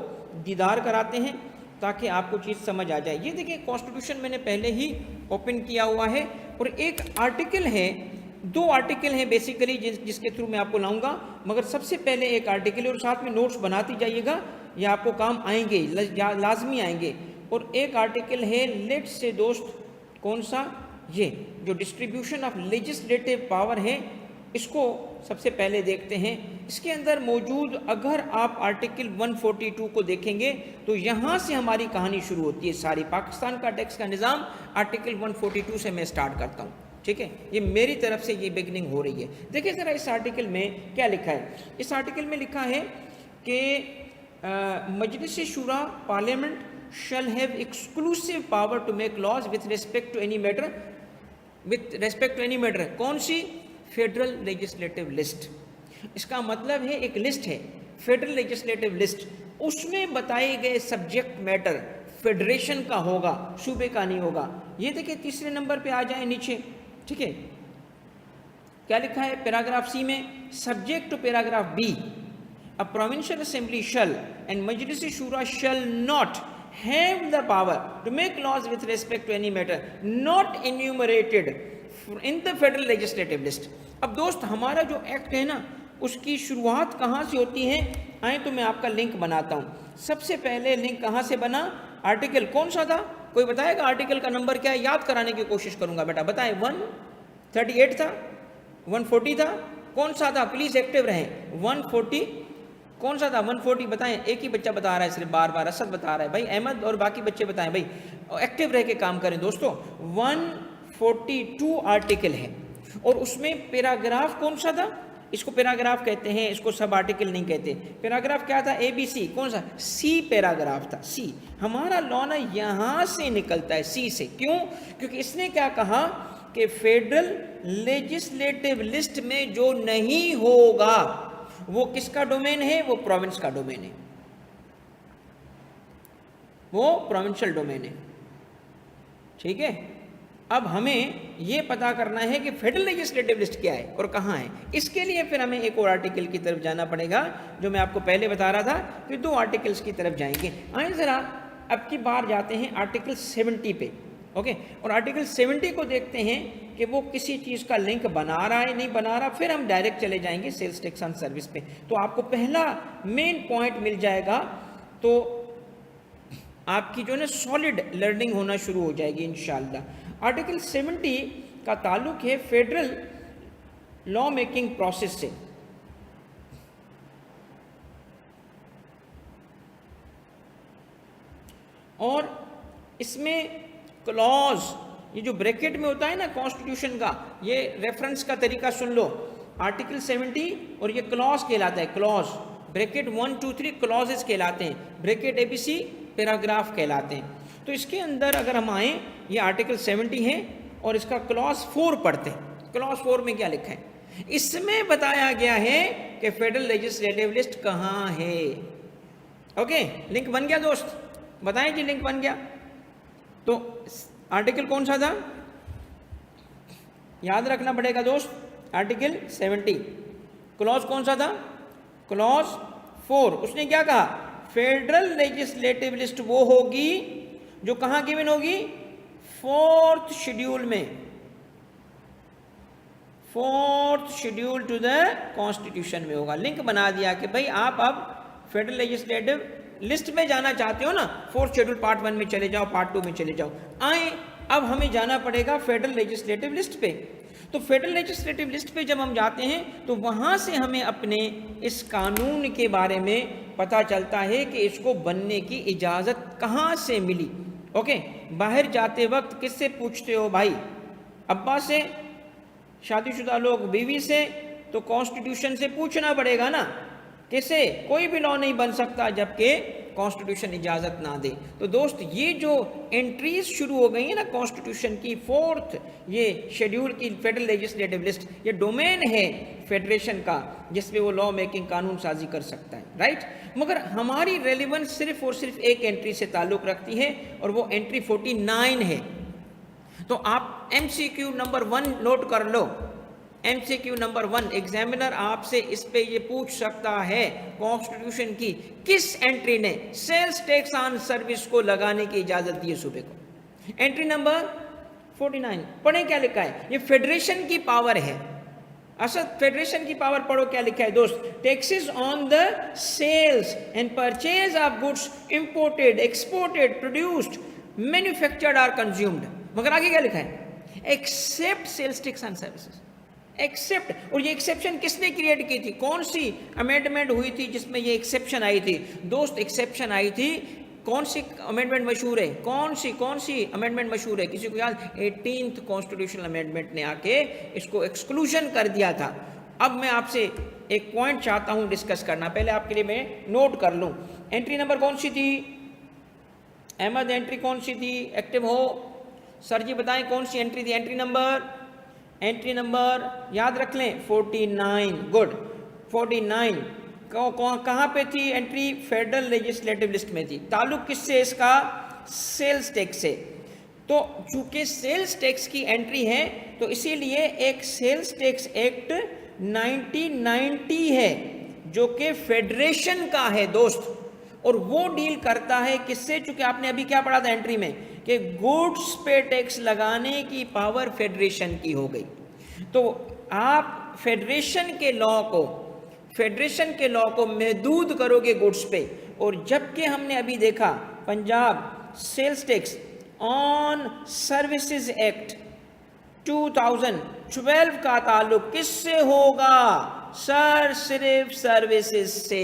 दीदार कराते हैं ताकि आपको चीज़ समझ आ जाए। ये देखिए कॉन्स्टिट्यूशन मैंने पहले ही ओपन किया हुआ है और एक आर्टिकल है, दो आर्टिकल हैं बेसिकली जिसके थ्रू मैं आपको लाऊंगा, मगर सबसे पहले एक आर्टिकल है और साथ में नोट्स बनाती जाइएगा, ये आपको काम आएंगे, लाजमी आएंगे। और एक आर्टिकल है लेट से दोस्त, कौन सा? ये जो डिस्ट्रीब्यूशन ऑफ लेजिस्लेटिव पावर है, इसको सबसे पहले देखते हैं। इसके अंदर मौजूद अगर आप आर्टिकल 142 को देखेंगे तो यहाँ से हमारी कहानी शुरू होती है सारी। पाकिस्तान का टैक्स का निज़ाम आर्टिकल 142 से मैं स्टार्ट करता हूँ। ठीक है, ये मेरी तरफ से ये बिगनिंग हो रही है। देखिए ज़रा इस आर्टिकल में क्या लिखा है। इस आर्टिकल में लिखा है कि मजलिस शुरा parliament shall have exclusive power to make laws with respect to any matter, कौन सी? Federal legislative list. इसका मतलब है एक लिस्ट है, फेडरल लेजिस्लेटिव लिस्ट, उसमें बताए गए सब्जेक्ट मैटर फेडरेशन का होगा, सूबे का नहीं होगा। ये देखिए तीसरे नंबर पे आ जाए नीचे। ठीक है, क्या लिखा है पैराग्राफ सी में? Subject to paragraph B, a provincial assembly shall and Majlis Shura shall not have the power to make laws with respect to any matter not enumerated in the federal legislative list। अब दोस्त हमारा जो act है ना, उसकी शुरुआत कहाँ से होती है? आए तो मैं आपका लिंक बनाता हूँ। सबसे पहले लिंक कहाँ से बना? आर्टिकल कौन सा था? कोई बताएगा आर्टिकल का नंबर क्या है? याद कराने की कोशिश करूंगा बेटा, बताएं। 138 था, 140 था, कौन सा था? प्लीज एक्टिव रहें। 140 कौन सा था? 140 बताएं। एक ही बच्चा बता रहा है सिर्फ, बार बार असद बता रहा है भाई, अहमद और बाकी बच्चे बताएं भाई, एक्टिव रह के काम करें दोस्तों। 142 आर्टिकल है और उसमें पैराग्राफ कौन सा था? इसको पैराग्राफ कहते हैं, इसको सब आर्टिकल नहीं कहते। पैराग्राफ क्या था? ABC। कौन सा? C पैराग्राफ था, C। हमारा लॉ ना यहाँ से निकलता है, C से। क्यों? क्योंकि इसने क्या कहा कि फेडरल लेजिस्लेटिव लिस्ट में जो नहीं होगा वो किसका डोमेन है? वो प्रोविंस का डोमेन है, वो प्रोविंशियल डोमेन है। ठीक है, अब हमें ये पता करना है कि फेडरल लेजिस्लेटिव लिस्ट क्या है और कहाँ है। इसके लिए फिर हमें एक और आर्टिकल की तरफ जाना पड़ेगा जो मैं आपको पहले बता रहा था, फिर दो आर्टिकल्स की तरफ जाएंगे। आइए ज़रा अब की बार जाते हैं आर्टिकल 70 पे। ओके, और आर्टिकल 70 को देखते हैं कि वो किसी चीज़ का लिंक बना रहा है, नहीं बना रहा। फिर हम डायरेक्ट चले जाएंगे सेल्स टैक्स ऑन सर्विस पे, तो आपको पहला मेन पॉइंट मिल जाएगा। तो आपकी जो है ना सॉलिड लर्निंग होना शुरू हो जाएगी इंशाल्लाह। आर्टिकल 70 का ताल्लुक है फेडरल लॉ मेकिंग प्रोसेस से। और इसमें क्लॉज, ये जो ब्रैकेट में होता है ना कॉन्स्टिट्यूशन का, ये रेफरेंस का तरीका सुन लो। आर्टिकल 70 और ये क्लॉज कहलाता है, क्लॉज। ब्रैकेट 1 2 3 क्लॉजेस कहलाते हैं, ब्रैकेट ABC पैराग्राफ कहलाते हैं। तो इसके अंदर अगर हम आए, ये आर्टिकल 70 है और इसका क्लॉज 4 पढ़ते हैं। क्लॉज 4 में क्या लिखा है? इसमें बताया गया है कि फेडरल लेजिस्लेटिव लिस्ट कहाँ है। ओके, लिंक बन गया दोस्त? बताएं जी, लिंक बन गया? तो आर्टिकल कौन सा था? याद रखना पड़ेगा दोस्त, आर्टिकल 70। क्लॉज कौन सा था? क्लॉज 4। उसने क्या कहा? फेडरल लेजिस्लेटिव लिस्ट वो होगी जो कहाँ गिवन होगी? 4th शेड्यूल में। 4th schedule to the constitution में होगा। लिंक बना दिया कि भाई आप अब फेडरल लेजिस्लेटिव लिस्ट में जाना चाहते हो ना, 4th शेड्यूल पार्ट 1 में चले जाओ, पार्ट 2 में चले जाओ। आए अब हमें जाना पड़ेगा फेडरल लेजिस्लेटिव लिस्ट पे। तो फेडरल लेजिस्लेटिव लिस्ट पे जब हम जाते हैं तो वहाँ से हमें अपने इस कानून के बारे में पता चलता है कि इसको बनने की इजाज़त कहाँ से मिली। ओके, बाहर जाते वक्त किससे पूछते हो भाई? अब्बा से, शादीशुदा लोग बीवी से, तो कॉन्स्टिट्यूशन से पूछना पड़ेगा ना। किसे? कोई भी लॉ नहीं बन सकता जबकि कॉन्स्टिट्यूशन इजाज़त ना दे। तो दोस्त ये जो एंट्रीज शुरू हो गई है ना कॉन्स्टिट्यूशन की 4th ये शेड्यूल की फेडरल लेजिस्लेटिव लिस्ट, ये डोमेन है फेडरेशन का जिसमें वो लॉ मेकिंग कानून साजी कर सकता है, राइट। मगर हमारी रेलिवेंस सिर्फ और सिर्फ एक एंट्री से ताल्लुक़ रखती है और वो एंट्री 49 है। तो आप MCQ नंबर 1 नोट कर लो। MCQ नंबर 1, एग्जामिनर आपसे इस पे ये पूछ सकता है कॉन्स्टिट्यूशन की किस एंट्री ने सेल्स टैक्स ऑन सर्विस को लगाने की इजाजत दी है सूबे को। एंट्री नंबर 49 पढ़े क्या लिखा है? ये फेडरेशन की पावर है। अच्छा, फेडरेशन की पावर पढ़ो क्या लिखा है दोस्त। Taxes on the sales and purchase of goods imported, exported, produced, manufactured or consumed. मगर आगे क्या लिखा है? Except sales tax on services, except. और ये एक्सेप्शन किसने क्रिएट की थी? कौन सी अमेंडमेंट हुई थी जिसमें ये एक्सेप्शन आई थी? दोस्त एक्सेप्शन आई थी, कौन सी अमेंडमेंट मशहूर है? कौन सी अमेंडमेंट मशहूर है? किसी को याद? 18th कॉन्स्टिट्यूशनल अमेंडमेंट ने आके इसको एक्सक्लूजन कर दिया था। अब मैं आपसे एक पॉइंट चाहता हूं डिस्कस करना, पहले आपके लिए मैं नोट कर लूं। एंट्री नंबर कौन सी थी अहमद? एंट्री कौन सी थी? एक्टिव हो सर जी, बताएं कौन सी एंट्री थी? एंट्री नंबर याद रख लें 49। गुड, 49 कहाँ पे थी एंट्री? फेडरल लेजिस्लेटिव लिस्ट में थी। ताल्लुक किससे इसका? सेल्स टैक्स से। तो चूंकि सेल्स टैक्स की एंट्री है तो इसीलिए एक सेल्स टैक्स एक्ट 1990 है जो कि फेडरेशन का है दोस्त, और वो डील करता है किससे? चूंकि आपने अभी क्या पढ़ा था एंट्री में कि गुड्स पे टैक्स लगाने की पावर फेडरेशन की हो गई। तो आप फेडरेशन के लॉ को महदूद करोगे गुड्स पे। और जबकि हमने अभी देखा Punjab sales tax on services act 2012 का ताल्लुक किससे होगा? सर सिर्फ सर्विसेज से।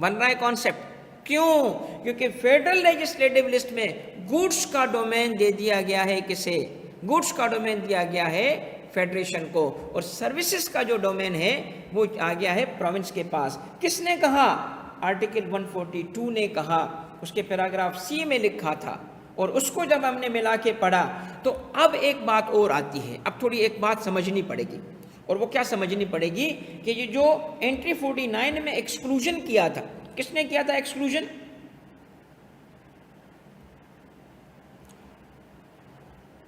बन रहा है कॉन्सेप्ट। क्यों? क्योंकि फेडरल लेजिस्लेटिव लिस्ट में गुड्स का डोमेन दे दिया गया है किसे? गुड्स का डोमेन दिया गया है फेडरेशन को, और सर्विसेज का जो डोमेन है वो आ गया है प्रोविंस के पास। किसने कहा? आर्टिकल 142 ने कहा, उसके पैराग्राफ C में लिखा था। और उसको जब हमने मिला के पढ़ा तो अब एक बात और आती है, अब थोड़ी एक बात समझनी पड़ेगी। और वो क्या समझनी पड़ेगी कि ये जो एंट्री 49 में एक्सक्लूजन किया था, किसने किया था एक्सक्लूजन?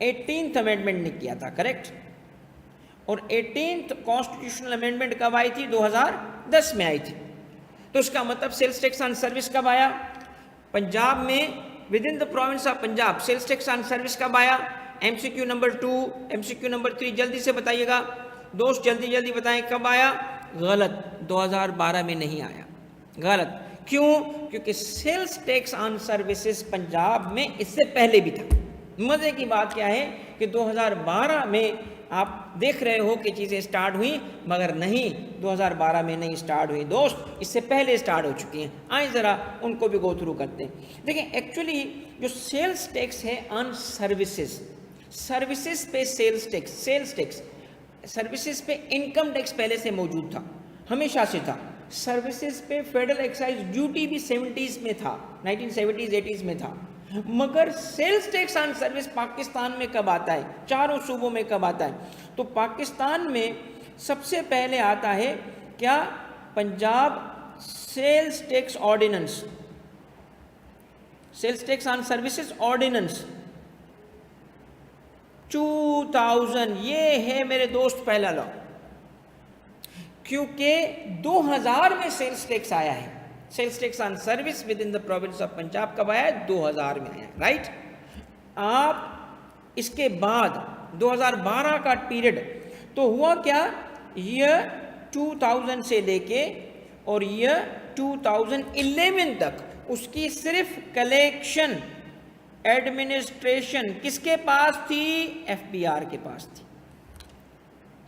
18th अमेंडमेंट ने किया था, करेक्ट। और 18th कॉन्स्टिट्यूशनल अमेंडमेंट कब आई थी? 2010 में आई थी। तो उसका मतलब सेल्स टैक्स ऑन सर्विस कब आया? पंजाब में within the province of Punjab sales tax on service कब आया? MCQ नंबर 2, MCQ नंबर 3 जल्दी से बताइएगा दोस्त, जल्दी बताएं कब आया? गलत, 2012 में नहीं आया। गलत क्यों? क्योंकि sales tax on services Punjab में इससे पहले भी था। मजे की बात क्या है कि 2012 में आप देख रहे हो कि चीज़ें स्टार्ट हुई, मगर नहीं, 2012 में नहीं स्टार्ट हुई दोस्त, इससे पहले स्टार्ट हो चुकी हैं। आए ज़रा उनको भी गो थ्रू करते हैं। देखिए एक्चुअली जो सेल्स टैक्स है ऑन सर्विसेज, सर्विसेज पे सेल्स टैक्स, सर्विसेज पे इनकम टैक्स पहले से मौजूद था, हमेशा से था। सर्विसेज पे फेडरल एक्साइज ड्यूटी भी 70s में था, 1970s 80s में था। मगर sales tax on service Pakistan में कब आता है? चारों सूबों में कब आता है? तो पाकिस्तान में सबसे पहले आता है क्या? Punjab sales tax ordinance, sales tax on services ordinance 2000। ये है मेरे दोस्त पहला लॉ, क्योंकि 2000 में सेल्स टैक्स आया है। Sales tax on service within the province of Punjab कब आया? 2000 में आया, राइट। आप इसके बाद 2012 का पीरियड, तो हुआ क्या, ईयर 2000 से लेके और ईयर 2011 तक उसकी सिर्फ कलेक्शन एडमिनिस्ट्रेशन किसके पास थी, एफबीआर के पास थी,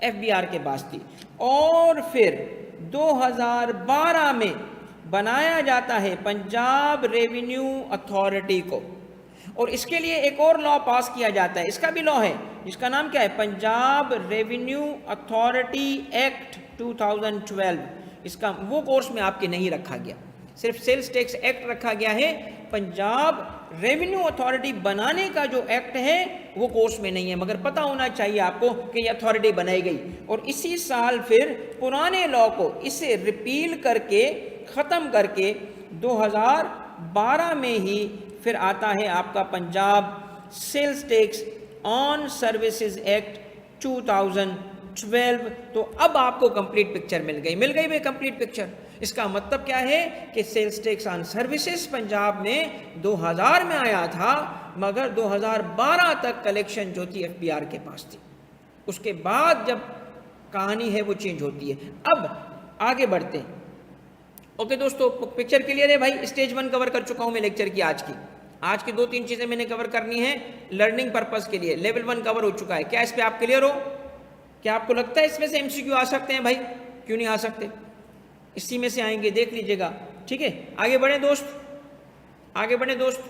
एफबीआर के पास थी। और फिर 2012 में बनाया जाता है पंजाब रेवेन्यू अथॉरिटी को, और इसके लिए एक और लॉ पास किया जाता है, इसका भी लॉ है जिसका नाम क्या है, पंजाब रेवेन्यू अथॉरिटी एक्ट 2012। इसका वो कोर्स में आपके नहीं रखा गया, सिर्फ सेल्स टैक्स एक्ट रखा गया है, पंजाब रेवेन्यू अथॉरिटी बनाने का जो एक्ट है वो कोर्स में नहीं है, मगर पता होना चाहिए आपको कि ये अथॉरिटी बनाई गई। और इसी साल फिर पुराने लॉ को इसे रिपील करके ख़त्म करके 2012 में ही फिर आता है आपका Punjab sales tax on services act 2012। तो अब आपको कंप्लीट पिक्चर मिल गई भाई कंप्लीट पिक्चर। इसका मतलब क्या है कि sales tax on services Punjab में 2000 में आया था, मगर 2012 तक कलेक्शन जो थी एफबीआर के पास थी। उसके बाद जब कहानी है वो चेंज होती है। अब आगे बढ़ते हैं। ओके दोस्तों, पिक्चर क्लियर है भाई। स्टेज 1 कवर कर चुका हूं मैं लेक्चर की। आज की 2-3 चीजें मैंने कवर करनी है लर्निंग पर्पस के लिए। लेवल 1 कवर हो चुका है। क्या इस पे आप क्लियर हो? क्या आपको लगता है इसमें से एमसीक्यू आ सकते हैं भाई? क्यों नहीं आ सकते? इसी में से आएंगे, देख लीजिएगा। ठीक है, आगे बढ़े दोस्त, आगे बढ़े दोस्त।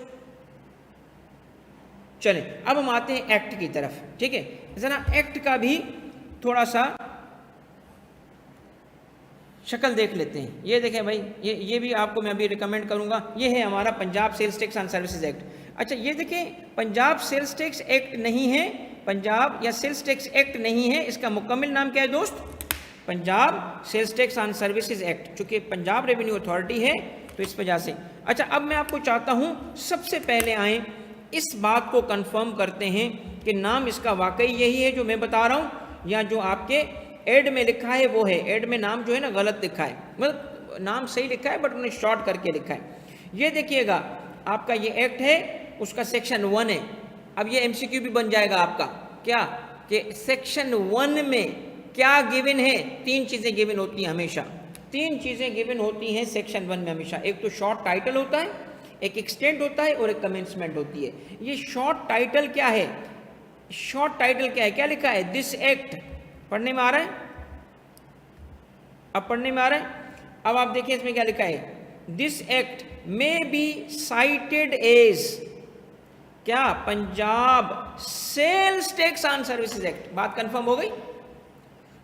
चलें, अब हम आते हैं एक्ट की तरफ। ठीक है, जरा एक्ट का भी थोड़ा सा शक्ल देख लेते हैं। ये देखें भाई, ये भी आपको मैं अभी रिकमेंड करूंगा। ये है हमारा Punjab sales tax on services act. अच्छा, ये देखें, पंजाब सेल्स टैक्स एक्ट नहीं है, पंजाब या सेल्स टैक्स एक्ट नहीं है, इसका मुकम्मल नाम क्या है दोस्त? Punjab sales tax on services act. चूंकि पंजाब रेवेन्यू अथॉरिटी है तो इस वजह से। अच्छा, अब मैं आपको चाहता हूं सबसे पहले आए इस बात को कंफर्म करते हैं कि नाम इसका वाकई यही है जो मैं बता रहा हूं, या जो आपके एड में लिखा है वो है। एड में नाम जो है ना गलत लिखा है, मतलब नाम सही लिखा है बट उन्हें शॉर्ट करके लिखा है। ये देखिएगा, आपका ये एक्ट है, उसका सेक्शन 1 है। अब ये एमसीक्यू भी बन जाएगा आपका। क्या कि सेक्शन 1 में क्या गिवन है? 3 चीजें गिवन होती हैं हमेशा। 3 चीजें गिवन होती हैं सेक्शन 1 में हमेशा। एक तो शॉर्ट टाइटल होता है, एक एक्सटेंट होता है और एक कमेंसमेंट होती है। ये शॉर्ट टाइटल क्या है? शॉर्ट टाइटल क्या है? क्या लिखा है? This act. पढ़ने में आ रहा है? अब पढ़ने में आ रहा है? अब आप देखिए इसमें क्या लिखा है, this act may be cited as क्या? Punjab sales tax on services act. बात कंफर्म हो गई?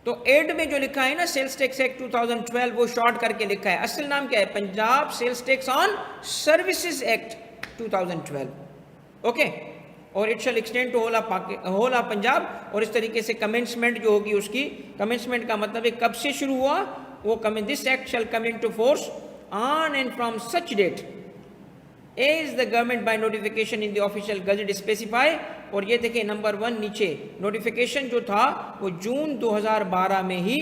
तो एड में जो लिखा है ना सेल्स टैक्स एक्ट 2012, वो शॉर्ट करके लिखा है। असल नाम क्या है? Punjab sales tax on services act 2012। Okay, और it shall extend to whole of Punjab. और इस तरीके से कमेंसमेंट जो होगी उसकी, कमेंसमेंट का मतलब है कब से शुरू हुआ वो। This act shall come into force on and from such date as the government by notification in the official gazette specify. और ये देखिए नंबर 1 नीचे, नोटिफिकेशन जो था वो जून 2012 में ही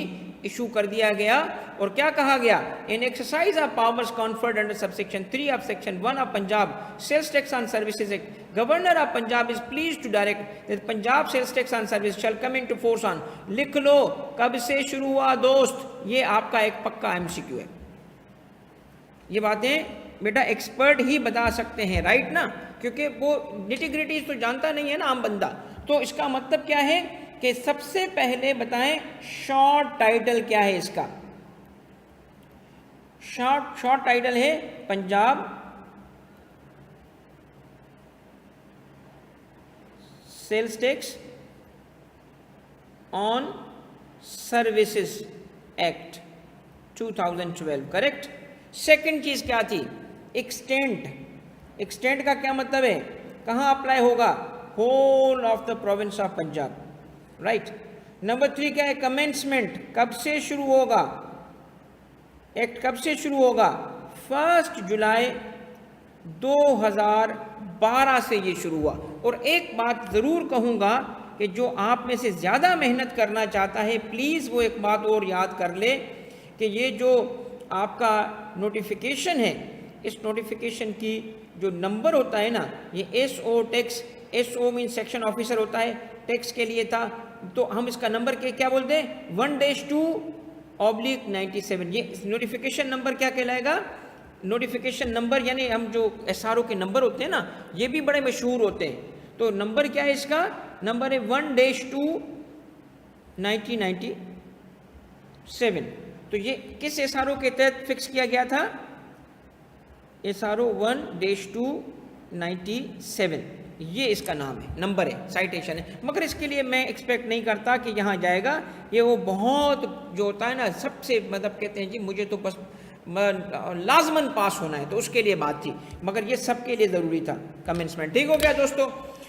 इशू कर दिया गया। और क्या कहा गया? In exercise of powers conferred under subsection 3 of section 1 of Punjab sales tax on services act, governor of Punjab is please to direct that Punjab sales tax on service shall come into force on. लिख लो कब से शुरू हुआ दोस्त, ये आपका एक पक्का एमसीक्यू है। ये बातें बेटा एक्सपर्ट ही बता सकते हैं, राइट ना, क्योंकि वो निटी-ग्रिटी तो जानता नहीं है ना आम बंदा। तो इसका मतलब क्या है कि सबसे पहले बताएं शॉर्ट टाइटल क्या है इसका। शॉर्ट टाइटल है Punjab sales tax on services act 2012, correct. Second चीज क्या थी? एक्सटेंट। एक्सटेंट का क्या मतलब है? कहां अप्लाई होगा? Whole of the province of Punjab, right. Number 3 क्या है? कमेंसमेंट। कब से शुरू होगा? एक्ट कब से शुरू होगा? 1 जुलाई 2012 से ये शुरू हुआ। और एक बात ज़रूर कहूँगा कि जो आप में से ज़्यादा मेहनत करना चाहता है, प्लीज़ वो एक बात और याद कर ले कि ये जो आपका नोटिफिकेशन है, इस नोटिफिकेशन की जो नंबर होता है ना, ये SO tax, SO mean section officer होता है, टैक्स के लिए था, तो हम इसका नंबर के क्या बोलते हैं 1-2/97। ये नोटिफिकेशन नंबर क्या कहलाएगा, नोटिफिकेशन नंबर, यानी हम जो SRO के नंबर होते हैं ना, ये भी बड़े मशहूर होते हैं। तो नंबर क्या है इसका, नंबर है 1-2/1997। तो ये किस SRO के तहत फिक्स किया गया था, SRO 1-297, ये इसका नाम है, नंबर है, साइटेशन है। मगर इसके लिए मैं एक्सपेक्ट नहीं करता कि यहाँ जाएगा, ये वो बहुत जो होता है ना सबसे, मतलब कहते हैं जी मुझे तो बस लाजमन पास होना है, तो उसके लिए बात थी, मगर ये सबके लिए ज़रूरी था कमेंसमेंट। ठीक हो गया दोस्तों।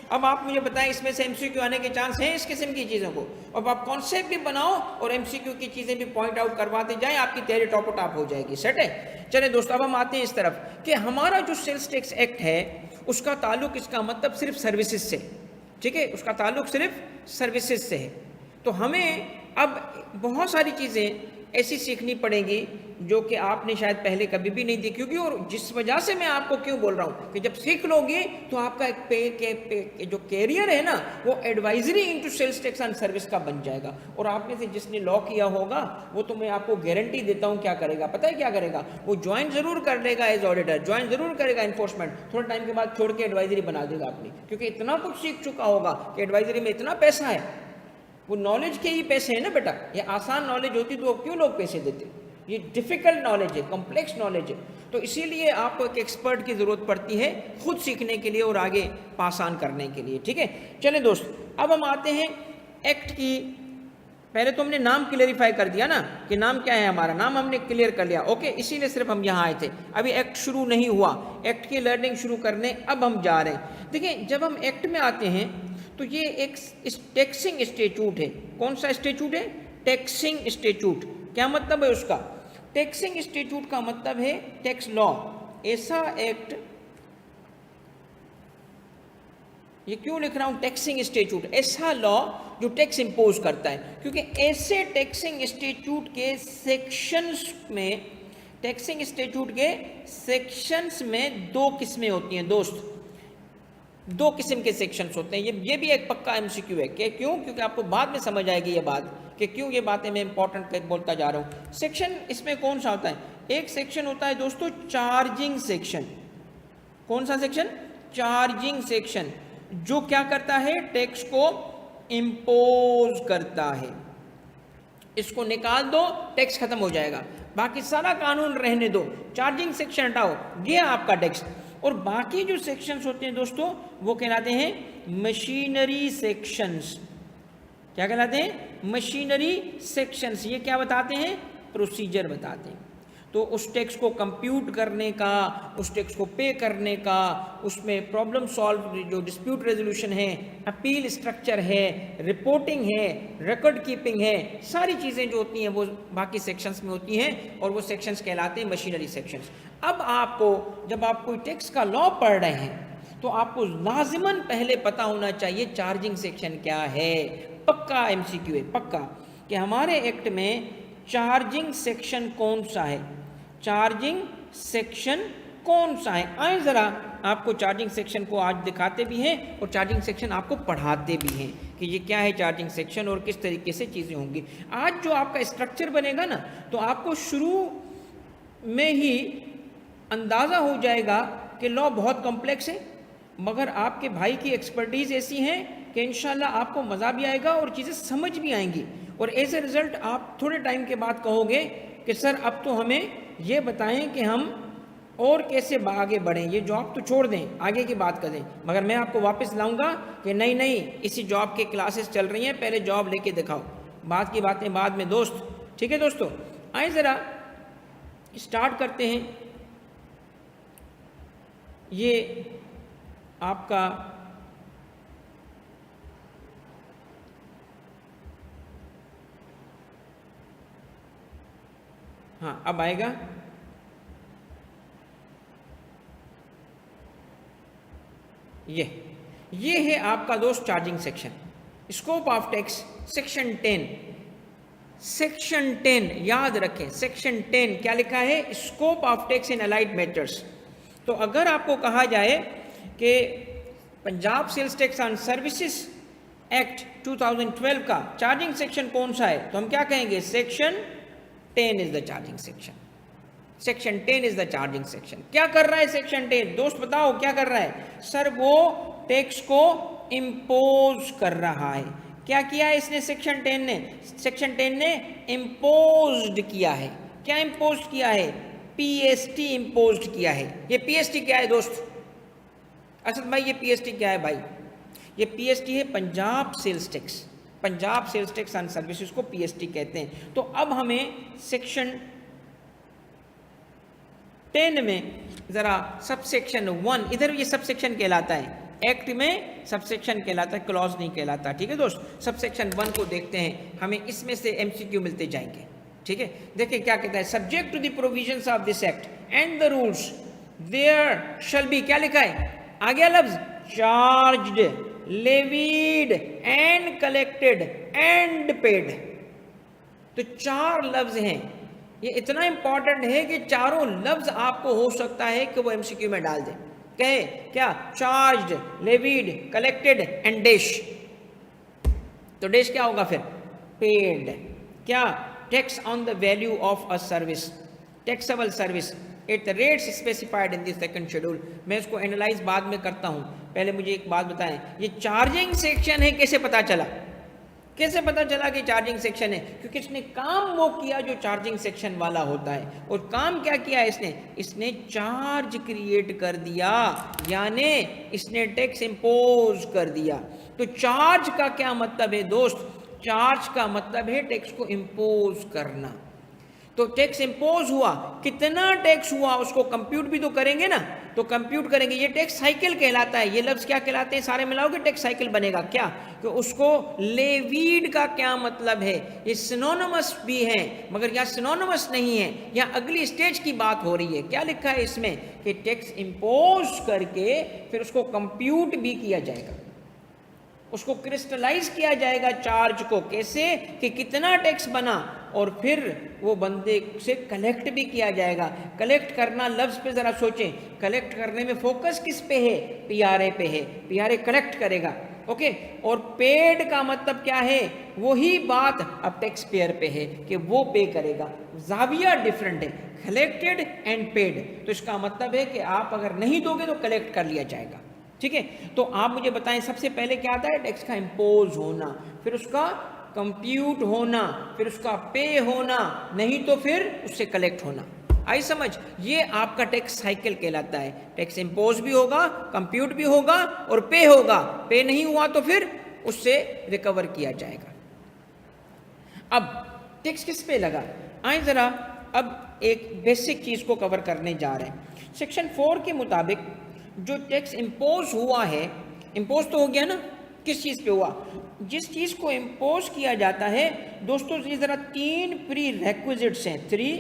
अब आप मुझे बताएं इसमें से MCQ आने के चांस हैं इस किस्म की चीज़ों को। अब आप कॉन्सेप्ट भी बनाओ और MCQ की चीज़ें भी पॉइंट आउट करवाते जाएं, आपकी तैयारी टॉप टॉप हो जाएगी। सेट है। चलिए दोस्तों, अब हम आते हैं इस तरफ कि हमारा जो सेल्स टैक्स एक्ट है उसका ताल्लुक, इसका मतलब सिर्फ सर्विसेज से, ठीक है, उसका ताल्लुक सिर्फ सर्विसेज से है। तो हमें अब बहुत सारी चीज़ें ऐसी सीखनी पड़ेगी जो कि आपने शायद पहले कभी भी नहीं देखी होगी, और जिस वजह से मैं आपको क्यों बोल रहा हूँ कि जब सीख लोगे तो आपका एक जो कैरियर है ना वो advisory into sales tax and service का बन जाएगा। और आप में से जिसने लॉ किया होगा वो तो मैं आपको गारंटी देता हूँ क्या करेगा, पता है क्या करेगा, वो ज्वाइन जरूर कर लेगा एज ऑडिटर, ज्वाइन जरूर करेगा इन्फोर्समेंट, थोड़े टाइम के बाद छोड़ के एडवाइजरी बना देगा अपनी, क्योंकि इतना कुछ सीख चुका होगा कि एडवाइजरी में इतना पैसा है, वो नॉलेज के ही पैसे हैं ना बेटा। ये आसान नॉलेज होती तो क्यों लोग पैसे देते, ये डिफिकल्ट नॉलेज है, कॉम्प्लेक्स नॉलेज है। तो इसीलिए आपको एक एक्सपर्ट की ज़रूरत पड़ती है खुद सीखने के लिए और आगे पास ऑन करने के लिए। ठीक है, चलें दोस्त, अब हम आते हैं एक्ट की। पहले तो हमने नाम क्लियरिफाई कर दिया ना कि नाम क्या है, हमारा नाम हमने क्लियर कर लिया, ओके, इसीलिए सिर्फ हम यहाँ आए थे। अभी एक्ट शुरू नहीं हुआ, एक्ट की लर्निंग शुरू करने अब हम जा रहे हैं। देखिए, जब हम एक्ट में आते हैं तो ये एक टैक्सिंग स्टैट्यूट है। कौन सा स्टैट्यूट है, टैक्सिंग स्टैट्यूट। क्या मतलब है उसका, टैक्सिंग स्टैट्यूट का मतलब है टैक्स लॉ, ऐसा एक्ट, ये क्यों लिख रहा हूं टैक्सिंग स्टैट्यूट, ऐसा लॉ जो टैक्स इंपोज करता है, क्योंकि ऐसे टैक्सिंग स्टैट्यूट के सेक्शंस में, टैक्सिंग स्टैट्यूट के सेक्शंस में दो किस्में होती हैं दोस्त, दो किस्म के सेक्शंस होते हैं। ये भी एक पक्का MCQ है कि क्यों, क्योंकि आपको बाद में समझ आएगी ये बात कि क्यों ये बातें मैं इंपॉर्टेंट बोलता जा रहा हूँ। सेक्शन इसमें कौन सा होता है, एक सेक्शन होता है दोस्तों चार्जिंग सेक्शन। कौन सा सेक्शन, चार्जिंग सेक्शन, जो क्या करता है, टैक्स को इंपोज करता है। इसको निकाल दो, टैक्स खत्म हो जाएगा, बाकी सारा कानून रहने दो, चार्जिंग सेक्शन हटाओ, गया आपका टैक्स। और बाकी जो सेक्शंस होते हैं दोस्तों वो कहलाते हैं मशीनरी सेक्शंस। क्या कहलाते हैं, मशीनरी सेक्शंस। ये क्या बताते हैं, प्रोसीजर बताते हैं। तो उस टैक्स को कंप्यूट करने का, उस टैक्स को पे करने का, उसमें प्रॉब्लम सॉल्व, जो डिस्प्यूट रेजोल्यूशन है, अपील स्ट्रक्चर है, रिपोर्टिंग है, रिकॉर्ड कीपिंग है, सारी चीज़ें जो होती हैं वो बाकी सेक्शंस में होती हैं, और वो सेक्शंस कहलाते हैं मशीनरी सेक्शंस। अब आपको जब आप कोई टैक्स का लॉ पढ़ रहे हैं तो आपको लाजिमन पहले पता होना चाहिए चार्जिंग सेक्शन क्या है। पक्का MCQ है, पक्का, कि हमारे एक्ट में चार्जिंग सेक्शन कौन सा है, चार्जिंग सेक्शन कौन सा है। आए ज़रा आपको चार्जिंग सेक्शन को आज दिखाते भी हैं और चार्जिंग सेक्शन आपको पढ़ाते भी हैं कि ये क्या है चार्जिंग सेक्शन और किस तरीके से चीज़ें होंगी। आज जो आपका स्ट्रक्चर बनेगा ना तो आपको शुरू में ही अंदाज़ा हो जाएगा कि लॉ बहुत कॉम्प्लेक्स है, मगर आपके भाई की एक्सपर्टीज़ ऐसी हैं कि इंशाल्लाह आपको मज़ा भी आएगा और चीज़ें समझ भी आएंगी। और एज ए रिज़ल्ट आप थोड़े टाइम के बाद कहोगे कि सर अब तो हमें ये बताएं कि हम और कैसे आगे बढ़ें, ये जॉब तो छोड़ दें, आगे की बात करें। मगर मैं आपको वापस लाऊंगा कि नहीं नहीं, इसी जॉब के क्लासेस चल रही हैं, पहले जॉब लेके दिखाओ, बात की बातें बाद में दोस्त। ठीक है दोस्तों, आए ज़रा स्टार्ट करते हैं। ये आपका हाँ अब आएगा, ये है आपका दोस्त charging section. Scope of tax section 10, section 10 याद रखें, सेक्शन 10 क्या लिखा है, scope of tax in allied matters. तो अगर आपको कहा जाए कि Punjab sales tax on services act 2012 का चार्जिंग सेक्शन कौन सा है? तो हम क्या कहेंगे? Section 10 is the charging section. Section 10 is the charging section. क्या कर रहा है सेक्शन 10? दोस्त बताओ क्या कर रहा है? सर वो टैक्स को इम्पोज कर रहा है। क्या किया है इसने सेक्शन 10 ने? सेक्शन 10 ने इम्पोज्ड किया है। क्या इम्पोज किया है? पीएसटी इम्पोज किया है। ये पीएसटी क्या है दोस्त? असद भाई ये पीएसटी क्या है भाई? ये पीएसटी है Punjab sales tax. Punjab sales tax and services को पीएसटी कहते हैं। तो अब हमें सेक्शन 10 में जरा सबसेक्शन 1, इधर ये सबसेक्शन कहलाता है, एक्ट में सबसेक्शन कहलाता है, क्लॉज नहीं कहलाता। ठीक है दोस्त, सबसेक्शन 1 को देखते हैं, हमें इसमें से एमसीक्यू मिलते जाएंगे। ठीक है, देखिए क्या कहता है। Subject to the provisions of this act and the rules there shall be, क्या लिखा है? आ गया लफ्ज charged, levied and collected and paid. तो 4 लफ्ज हैं। ये इतना इंपॉर्टेंट है कि चारों लफ्ज आपको हो सकता है कि वो एमसीक्यू में डाल दे। कहे क्या? Charged, levied, collected and dash. तो डैश क्या होगा फिर? पेड। क्या? Tax on the value of a service, taxable service at the rates specified in this second schedule. मैं इसको एनालाइज बाद में करता हूं, पहले मुझे एक बात बताएं, ये चार्जिंग सेक्शन है, कैसे पता चला? कैसे पता चला कि चार्जिंग सेक्शन है? क्योंकि इसने काम वो किया जो चार्जिंग सेक्शन वाला होता है। और काम क्या किया इसने? इसने चार्ज क्रिएट कर दिया, यानी इसने टैक्स इंपोज कर दिया। तो चार्ज का क्या मतलब है दोस्त? चार्ज का मतलब है टैक्स को इंपोज करना। तो टैक्स इंपोज हुआ, कितना टैक्स हुआ उसको कंप्यूट भी तो करेंगे ना। तो कंप्यूट करेंगे, ये टैक्स साइकिल कहलाता है। ये लफ्ज क्या कहलाते हैं? सारे मिलाओगे टैक्स साइकिल बनेगा। क्या? कि उसको लेवीड का क्या मतलब है? ये सिनोनिमस भी है, मगर यहाँ सिनोनिमस नहीं है, यहाँ अगली स्टेज की बात हो रही है। क्या लिखा है इसमें? कि टैक्स इंपोज करके फिर उसको कंप्यूट भी किया जाएगा, उसको क्रिस्टलाइज किया जाएगा चार्ज को। कैसे? कि कितना टैक्स बना, और फिर वो बंदे से कलेक्ट भी किया जाएगा। कलेक्ट करना लफ्ज पे जरा सोचें, कलेक्ट करने में फोकस किस पे है? पीआरए पे है। पीआरए कलेक्ट करेगा। ओके, और पेड का मतलब क्या है? वही बात अब टैक्स पेयर पे है कि वो पे करेगा। जाविया डिफरेंट है, कलेक्टेड एंड पेड। तो इसका मतलब है कि आप अगर नहीं दोगे तो कलेक्ट कर लिया जाएगा। ठीक है, तो आप मुझे बताएं सबसे पहले क्या आता है? टैक्स का इंपोज होना, फिर उसका कंप्यूट होना, फिर उसका पे होना, नहीं तो फिर उससे कलेक्ट होना। आई समझ? ये आपका टैक्स साइकिल कहलाता है। टैक्स इंपोज भी होगा, कंप्यूट भी होगा और पे होगा। पे नहीं हुआ तो फिर उससे रिकवर किया जाएगा। अब टैक्स किस पे लगा? आए जरा अब एक बेसिक चीज को कवर करने जा रहे हैं। सेक्शन 4 के मुताबिक जो टैक्स इंपोज हुआ है, इंपोज तो हो गया ना, किस चीज पे हुआ? जिस चीज को इंपोज किया जाता है दोस्तों, ये जरा 3 प्री रेक्विजिट्स हैं, 3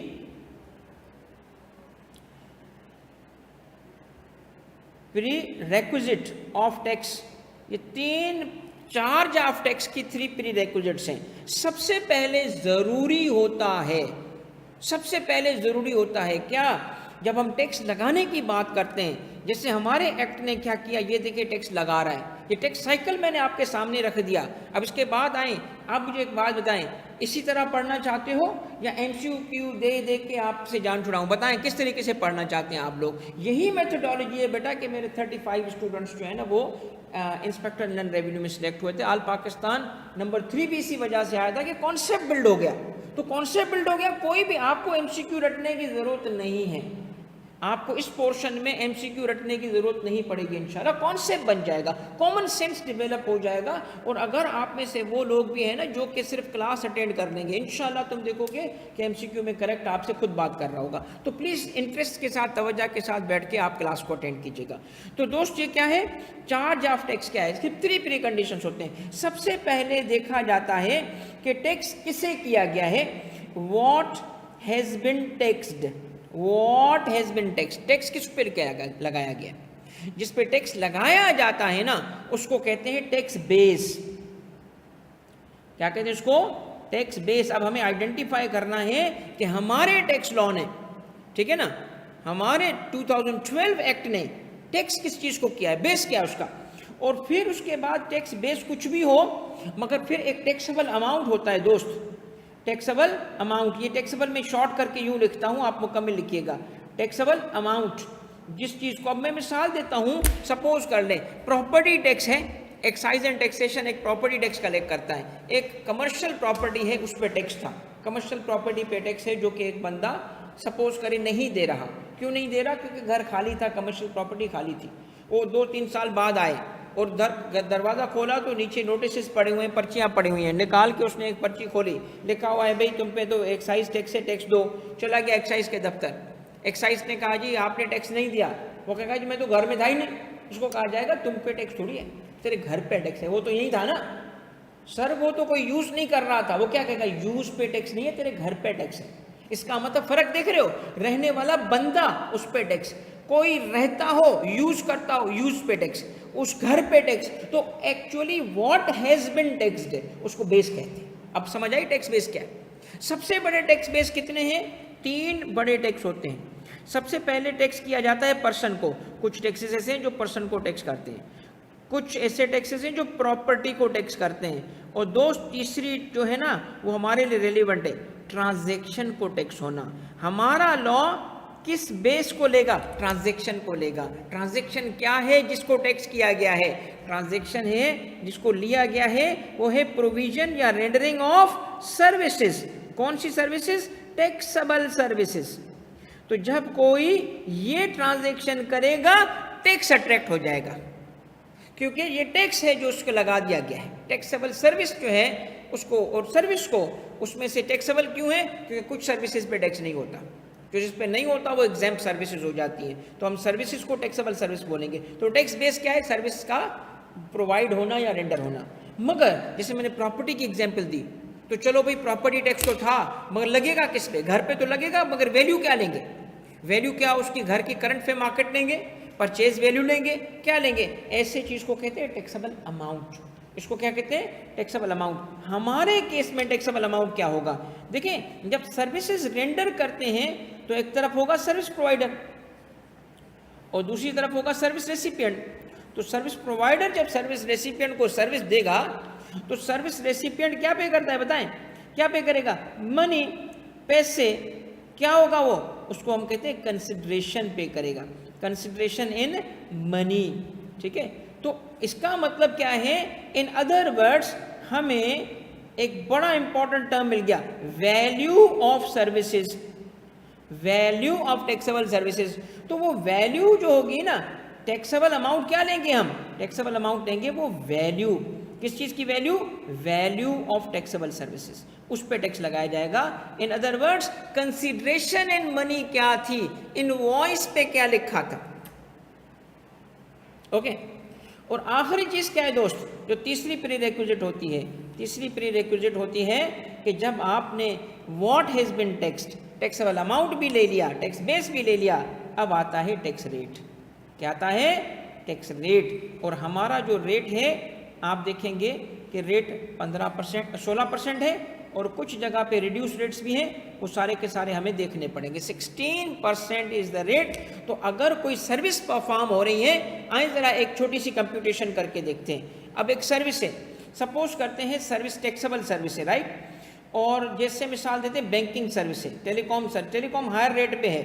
प्री रेक्विजिट ऑफ टैक्स। ये 3 चार्ज ऑफ टैक्स की 3 प्री रेक्विजिट्स हैं। सबसे पहले जरूरी होता है, सबसे पहले जरूरी होता है क्या? जब हम टैक्स लगाने की बात करते हैं, जैसे हमारे एक्ट ने क्या किया, ये देखिए टैक्स लगा रहा है। ये टैक्स साइकिल मैंने आपके सामने रख दिया। अब इसके बाद आए, आप मुझे एक बात बताएं, इसी तरह पढ़ना चाहते हो या एमसीक्यू दे दे के आपसे जान छुड़ाऊं? बताएं किस तरीके से पढ़ना चाहते हैं आप लोग। यही मेथोडोलॉजी है बेटा कि मेरे 35 स्टूडेंट्स जो है ना वो इंस्पेक्टर इनलैंड रेवेन्यू में सिलेक्ट हुए थे। ऑल पाकिस्तान नंबर 3 भी इसी वजह से आया था कि कॉन्सेप्ट बिल्ड हो गया। तो कॉन्सेप्ट बिल्ड हो गया, कोई भी आपको एमसीक्यू रटने की जरूरत नहीं है। आपको इस पोर्शन में एमसीक्यू रटने की जरूरत नहीं पड़ेगी। इंशाल्लाह कॉन्सेप्ट बन जाएगा, कॉमन सेंस डेवलप हो जाएगा। और अगर आप में से वो लोग भी हैं ना जो कि सिर्फ क्लास अटेंड कर लेंगे, इंशाल्लाह तुम देखोगे कि एमसीक्यू में करेक्ट आपसे खुद बात कर रहा होगा। तो प्लीज़ इंटरेस्ट के साथ, तवज्जो के साथ बैठ के आप क्लास को अटेंड कीजिएगा। तो दोस्त ये क्या है? चार्ज ऑफ टैक्स क्या है? इसके 3 प्री कंडीशंस होते हैं। सबसे पहले देखा जाता है कि टैक्स किसे किया गया है। What has been taxed, what has been tax. Tax किस पर लगाया गया? जिस पे टैक्स लगाया जाता है ना उसको कहते हैं टैक्स बेस। क्या कहते हैं उसको? Tax base. अब हमें आइडेंटिफाई करना है कि हमारे टैक्स लॉ ने, ठीक है ना, हमारे 2012 एक्ट ने टैक्स किस चीज को किया है, बेस क्या है उसका। और फिर उसके बाद टैक्स बेस कुछ भी हो, मगर फिर एक टैक्सेबल अमाउंट होता है दोस्त, टैक्सेबल अमाउंट। ये टैक्सेबल मैं शॉर्ट करके यूँ लिखता हूँ, आप मुकम्मल लिखिएगा, टैक्सेबल अमाउंट। जिस चीज़ को अब मैं मिसाल देता हूँ, सपोज कर लें प्रॉपर्टी टैक्स है, एक्साइज एंड टैक्सेशन एक प्रॉपर्टी टैक्स कलेक्ट करता है, एक कमर्शियल प्रॉपर्टी है उस पर टैक्स था, कमर्शियल प्रॉपर्टी पे टैक्स है जो कि एक बंदा सपोज करे नहीं दे रहा। क्यों नहीं दे रहा? क्योंकि घर खाली था, कमर्शियल प्रॉपर्टी खाली थी। वो 2-3 साल बाद आए और दरवाज़ा खोला तो नीचे नोटिस पड़े हुए हैं, पर्चियाँ पड़ी हुई हैं। निकाल के उसने एक पर्ची खोली, लिखा हुआ है भाई तुम पे तो एक्साइज टैक्स है, टैक्स दो। चला गया एक्साइज के दफ्तर, एक्साइज ने कहा जी आपने टैक्स नहीं दिया। वो कहेगा जी मैं तो घर में था ही नहीं। उसको कहा जाएगा तुम पे टैक्स थोड़ी है, तेरे घर पे टैक्स है। वो तो यही था ना सर, वो तो कोई यूज़ नहीं कर रहा था। वो क्या कहेगा, यूज़ पे टैक्स नहीं है, तेरे घर पे टैक्स है। इसका मतलब फ़र्क देख रहे हो, रहने वाला बंदा उस पे टैक्स, कोई रहता हो यूज करता हो यूज पे टैक्स, उस घर पे टैक्स। तो actually what has been taxed है उसको बेस कहते हैं। अब समझ आई टैक्स बेस क्या है। सबसे बड़े टैक्स बेस कितने हैं? 3 बड़े टैक्स होते हैं। सबसे पहले टैक्स किया जाता है पर्सन को। कुछ टैक्सेस ऐसे हैं जो पर्सन को टैक्स करते हैं, कुछ ऐसे टैक्सेस हैं जो प्रॉपर्टी को टैक्स करते हैं, और दोस्त तीसरी जो है ना वो हमारे लिए रेलिवेंट है, ट्रांजैक्शन को टैक्स होना। हमारा लॉ किस बेस को लेगा? ट्रांजैक्शन को लेगा। ट्रांजैक्शन क्या है जिसको टैक्स किया गया है? ट्रांजैक्शन है जिसको लिया गया है वो है प्रोविजन या रेंडरिंग ऑफ सर्विसेज। कौन सी सर्विसेज? Taxable services. तो जब कोई ये ट्रांजैक्शन करेगा टैक्स अट्रैक्ट हो जाएगा, क्योंकि ये टैक्स है जो उसको लगा दिया गया है। टैक्सेबल सर्विस जो है उसको, और सर्विस को उसमें से टैक्सेबल क्यों है? क्योंकि कुछ सर्विसेज पे टैक्स नहीं होता, जो जिस पे नहीं होता वो एग्जाम्प्ट सर्विसेज हो जाती हैं, तो हम सर्विसेज को टैक्सेबल सर्विस बोलेंगे। तो टैक्स बेस क्या है? सर्विस का प्रोवाइड होना या रेंडर होना। मगर जैसे मैंने प्रॉपर्टी की एग्जाम्पल दी, तो चलो भाई प्रॉपर्टी टैक्स तो था, मगर लगेगा किस पे? घर पे तो लगेगा, मगर वैल्यू क्या लेंगे? वैल्यू क्या? उसकी घर की करंट फेयर मार्केट लेंगे, परचेज वैल्यू लेंगे, क्या लेंगे? ऐसे चीज को कहते हैं टैक्सेबल अमाउंट। इसको क्या कहते हैं? Taxable amount. हमारे केस में टैक्सेबल अमाउंट क्या होगा? देखिए, जब सर्विसेज रेंडर करते हैं तो एक तरफ होगा सर्विस प्रोवाइडर और दूसरी तरफ होगा सर्विस रेसिपिएंट। तो सर्विस प्रोवाइडर जब सर्विस रेसिपिएंट को सर्विस देगा तो सर्विस रेसिपिएंट क्या पे करता है? बताएं, क्या पे करेगा? मनी, पैसे। क्या होगा वो? उसको हम कहते हैं कंसिडरेशन पे करेगा, कंसिडरेशन इन मनी। ठीक है, तो इसका मतलब क्या है? इन अदर वर्ड्स हमें एक बड़ा इंपॉर्टेंट टर्म मिल गया, value of services, value of taxable services. तो वो वैल्यू जो होगी ना, टैक्सेबल अमाउंट क्या लेंगे हम? टैक्सेबल अमाउंट लेंगे वो वैल्यू। किस चीज की value? Value of taxable services, उस पे टैक्स लगाया जाएगा। In other words consideration in money क्या थी? इनवॉइस पे क्या लिखा था? ओके। और आखिरी चीज क्या है दोस्त, जो तीसरी प्रीरेक्विजिट होती है? तीसरी प्रीरेक्विजिट होती है कि जब आपने what has been taxed, taxable amount भी ले लिया, टैक्स बेस भी ले लिया, अब आता है टैक्स रेट। क्या आता है? Tax rate. और हमारा जो रेट है आप देखेंगे कि रेट 15%, 16% है, और कुछ जगह पे रिड्यूस रेट्स भी हैं, वो सारे के सारे हमें देखने पड़ेंगे। 16% इज द रेट। तो अगर कोई सर्विस परफॉर्म हो रही है, आइए ज़रा एक छोटी सी कंप्यूटेशन करके देखते हैं। अब एक सर्विस है, सपोज करते हैं सर्विस टैक्सेबल सर्विस है, राइट। और जैसे मिसाल देते हैं बैंकिंग सर्विस है, टेलीकॉम हायर रेट पे है,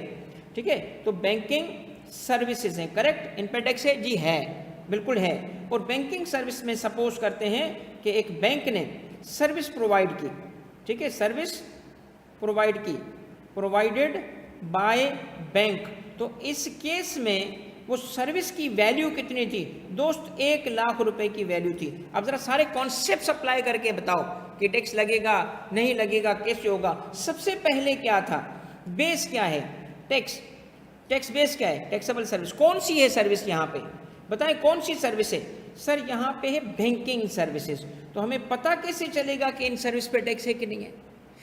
ठीक है। तो बैंकिंग सर्विसेज हैं, करेक्ट, इन पे टैक्स है जी? है, बिल्कुल है। और बैंकिंग सर्विस में सपोज करते हैं कि एक बैंक ने सर्विस प्रोवाइड की, ठीक है, सर्विस प्रोवाइड की, प्रोवाइडेड बाय बैंक। तो इस केस में वो सर्विस की वैल्यू कितनी थी दोस्त? 1 लाख रुपए की वैल्यू थी। अब जरा सारे कॉन्सेप्ट अप्लाई करके बताओ कि टैक्स लगेगा नहीं लगेगा, कैसे होगा। सबसे पहले क्या था? बेस क्या है? टैक्स। टैक्स बेस क्या है? Taxable service. कौन सी है सर्विस यहाँ पे? बताएं कौन सी सर्विस है? सर यहाँ पे है बैंकिंग सर्विसेज। तो हमें पता कैसे चलेगा कि इन सर्विस पे टैक्स है कि नहीं है?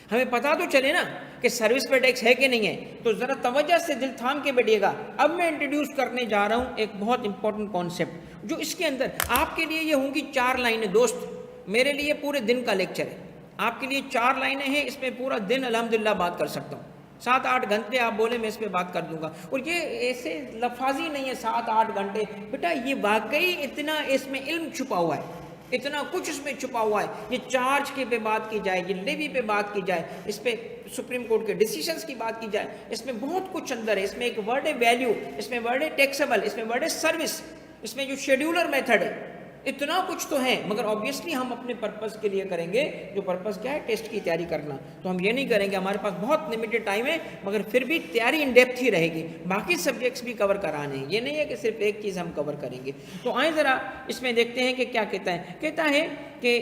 हमें पता तो चले ना कि सर्विस पे टैक्स है कि नहीं है। तो जरा तवज्जो से दिल थाम के बैठिएगा। अब मैं इंट्रोड्यूस करने जा रहा हूँ एक बहुत इंपॉर्टेंट कॉन्सेप्ट, जो इसके अंदर आपके लिए ये होंगी 4 लाइनें दोस्त। मेरे लिए पूरे दिन का लेक्चर है, आपके लिए 4 लाइनें हैं, इसमें पूरा दिन अल्हम्दुलिल्लाह बात कर सकता हूँ। 7-8 घंटे आप बोले मैं इस पे बात कर दूंगा, और ये ऐसे लफाजी नहीं है 7-8 घंटे, बेटा ये वाकई इतना इसमें इल्म छुपा हुआ है, इतना कुछ इसमें छुपा हुआ है। ये चार्ज के पे बात की जाए, ये लेवी पे बात की जाए, इस पे सुप्रीम कोर्ट के डिसीजंस की बात की जाए, इसमें बहुत कुछ अंदर है। इसमें एक वर्ड है वैल्यू, इसमें वर्ड है टैक्सेबल, इसमें वर्ड है सर्विस, इसमें जो शेड्यूलर मेथड है, इतना कुछ तो है। मगर ऑब्वियसली हम अपने पर्पस के लिए करेंगे, जो पर्पस क्या है, टेस्ट की तैयारी करना। तो हम ये नहीं करेंगे, हमारे पास बहुत लिमिटेड टाइम है, मगर फिर भी तैयारी इन डेप्थ ही रहेगी, बाकी सब्जेक्ट्स भी कवर कराने हैं। ये नहीं है कि सिर्फ एक चीज़ हम कवर करेंगे। तो आए ज़रा इसमें देखते हैं कि क्या कहता है। कहता है कि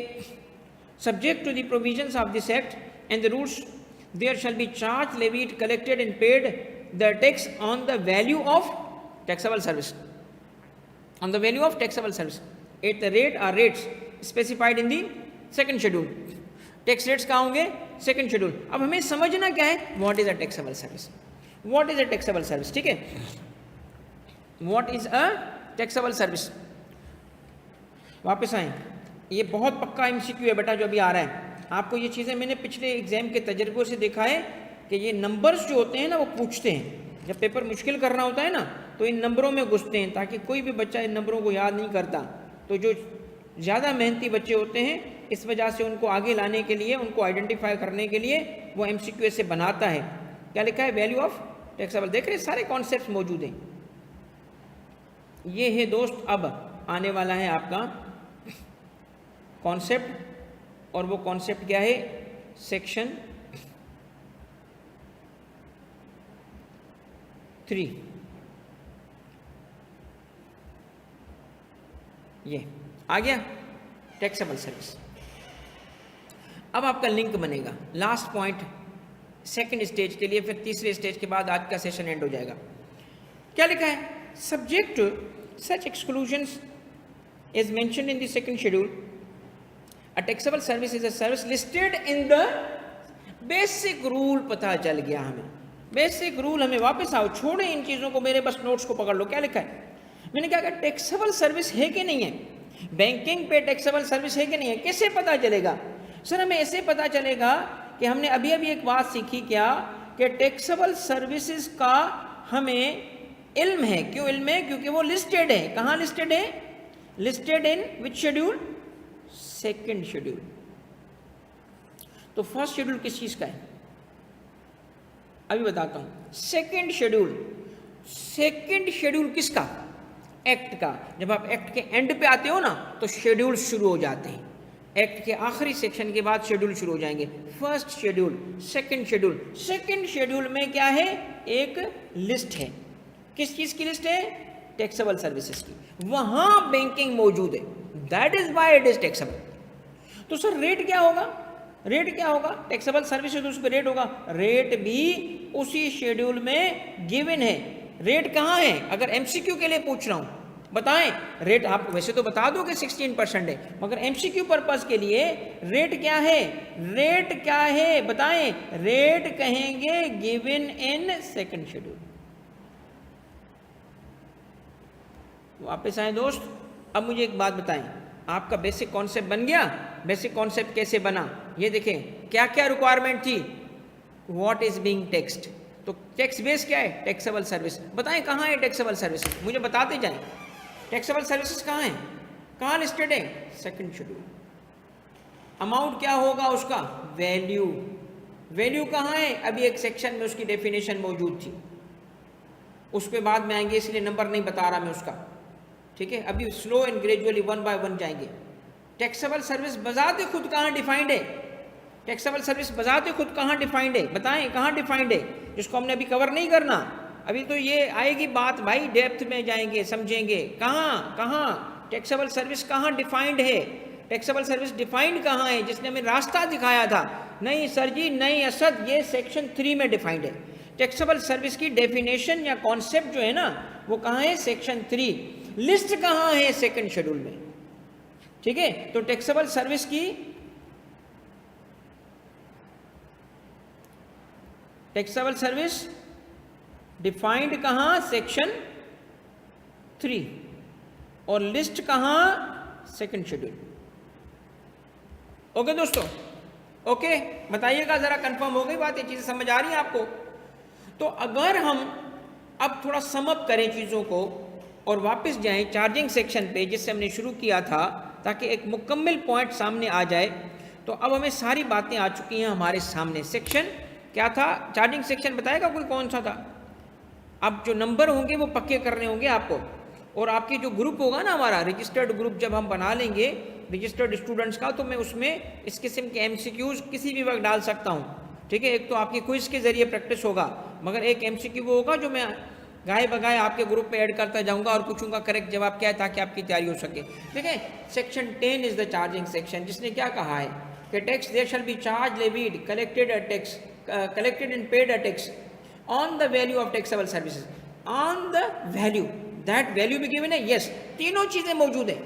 subject to the provisions of this act and the rules there shall be charge, levied, collected and paid the tax on the value of taxable service, on the value of taxable service at the rate or rates specified in the second schedule. Tax rates कहाँ होंगे, second schedule. अब हमें समझना क्या है, what is a taxable service, what is a taxable service, ठीक है, what is a taxable service. वापस आए, ये बहुत पक्का एमसीक्यू है बेटा जो अभी आ रहा है। आपको ये चीज़ें मैंने पिछले एग्जाम के तजर्बों से देखा है कि ये नंबर्स जो होते हैं ना वो पूछते हैं, जब पेपर मुश्किल करना होता है ना तो इन नंबरों में घुसते हैं, ताकि कोई भी बच्चा इन नंबरों को याद नहीं करता। तो जो ज़्यादा मेहनती बच्चे होते हैं, इस वजह से उनको आगे लाने के लिए, उनको आइडेंटिफाई करने के लिए वो एमसीक्यू से बनाता है। क्या लिखा है, वैल्यू ऑफ टैक्सेबल। देख रहे सारे कॉन्सेप्ट मौजूद हैं। ये है दोस्त, अब आने वाला है आपका कॉन्सेप्ट, और वो कॉन्सेप्ट क्या है, सेक्शन 3। ये आ गया टैक्सेबल सर्विस। अब आपका लिंक बनेगा लास्ट पॉइंट सेकंड स्टेज के लिए, फिर तीसरे स्टेज के बाद आज का सेशन एंड हो जाएगा। क्या लिखा है, subject such exclusions is mentioned in the second schedule, a taxable service is a service listed in the basic rule. पता चल गया हमें बेसिक रूल। हमें वापस आओ, छोड़े इन चीज़ों को, मेरे बस नोट्स को पकड़ लो। क्या लिखा है, मैंने क्या कहा, टैक्सेबल सर्विस है कि नहीं है, बैंकिंग पे टैक्सेबल सर्विस है कि नहीं है, कैसे पता चलेगा। सर हमें ऐसे पता चलेगा कि हमने अभी अभी एक बात सीखी, क्या कि टैक्सेबल सर्विसेज का हमें इल्म है। क्यों इल्म है, क्योंकि वो लिस्टेड है। कहाँ लिस्टेड है, listed in which schedule, second schedule. तो फर्स्ट शेड्यूल किस चीज का है, अभी बताता हूं। सेकंड शेड्यूल, सेकंड शेड्यूल किसका, एक्ट का। जब आप एक्ट के एंड पे आते हो ना तो शेड्यूल शुरू हो जाते हैं, एक्ट के आखिरी सेक्शन के बाद शेड्यूल शुरू हो जाएंगे। First schedule, second schedule. Second schedule में क्या है, एक लिस्ट है। किस चीज की लिस्ट है, टैक्सेबल सर्विसेज की। वहां बैंकिंग मौजूद है, that is why it is taxable. तो सर रेट क्या होगा, रेट क्या होगा, टैक्सेबल सर्विसेज उस पर रेट होगा। रेट भी उसी शेड्यूल में गिवन है। रेट कहाँ है, अगर एमसीक्यू के लिए पूछ रहा हूं बताएं, रेट आप वैसे तो बता दो कि 16% है, मगर एमसीक्यू पर्पस के लिए रेट क्या है, रेट क्या है बताएं। रेट कहेंगे गिवन इन सेकंड शेड्यूल। वापस आए दोस्त, अब मुझे एक बात बताएं, आपका बेसिक कॉन्सेप्ट बन गया। बेसिक कॉन्सेप्ट कैसे बना, ये देखें क्या क्या रिक्वायरमेंट थी। व्हाट इज बीइंग टैक्स्ड, तो टैक्स बेस क्या है, टैक्सेबल सर्विस। बताएं कहाँ है टैक्सेबल सर्विस, मुझे बताते जाएं। टैक्सेबल सर्विसेज कहाँ है, कहाँ लिस्टेड है, सेकंड शेड्यूल। अमाउंट क्या होगा उसका, वैल्यू। वैल्यू कहाँ है, अभी एक सेक्शन में उसकी डेफिनेशन मौजूद थी, उस पे बाद में आएंगे, इसलिए नंबर नहीं बता रहा मैं उसका, ठीक है। अभी स्लो एंड ग्रेजुअली 1 बाय 1 जाएंगे। टैक्सेबल सर्विस बजाते खुद कहाँ डिफाइंड है, टैक्सेबल सर्विस बजाते खुद कहाँ डिफाइंड है, बताएं कहाँ डिफाइंड है, जिसको हमने अभी कवर नहीं करना। अभी तो ये आएगी बात भाई, डेप्थ में जाएंगे, समझेंगे कहाँ कहाँ टैक्सेबल सर्विस कहाँ डिफाइंड है, टैक्सेबल सर्विस डिफाइंड कहाँ है, जिसने हमें रास्ता दिखाया था। नहीं सर जी नहीं असद, ये सेक्शन 3 में डिफाइंड है। टैक्सेबल सर्विस की डेफिनेशन या कॉन्सेप्ट जो है ना वो कहाँ है, सेक्शन 3। लिस्ट कहाँ है, सेकंड शेड्यूल में, ठीक है। तो टैक्सेबल सर्विस की, टैक्सेबल सर्विस डिफाइंड कहाँ, सेक्शन 3, और लिस्ट कहाँ, सेकंड शेड्यूल। ओके दोस्तों, ओके बताइएगा जरा, कंफर्म हो गई बात, ये चीजें समझ आ रही है आपको। तो अगर हम अब थोड़ा समअप करें चीज़ों को और वापस जाएं चार्जिंग सेक्शन पे जिससे हमने शुरू किया था, ताकि एक मुकम्मल पॉइंट सामने आ जाए, तो अब हमें सारी बातें आ चुकी हैं हमारे सामने। सेक्शन क्या था, चार्जिंग सेक्शन बताएगा कोई कौन सा था? अब जो नंबर होंगे वो पक्के करने होंगे आपको, और आपके जो ग्रुप होगा ना हमारा रजिस्टर्ड ग्रुप जब हम बना लेंगे रजिस्टर्ड स्टूडेंट्स का, तो मैं उसमें इस किस्म के MCQs किसी भी वक्त डाल सकता हूँ, ठीक है। एक तो आपकी क्विज के जरिए प्रैक्टिस होगा, मगर एक MCQ वो होगा जो मैं गाए बगाए आपके ग्रुप पे ऐड करता जाऊंगा और पूछूंगा करेक्ट जवाब क्या है, ताकि आपकी तैयारी हो सके, ठीक है। Section 10 is the charging section, जिसने क्या कहा है कि tax there shall be charge levied collected and paid a tax on the value of taxable services, on the value, that value भी गिवन है। यस, तीनों चीजें मौजूद हैं,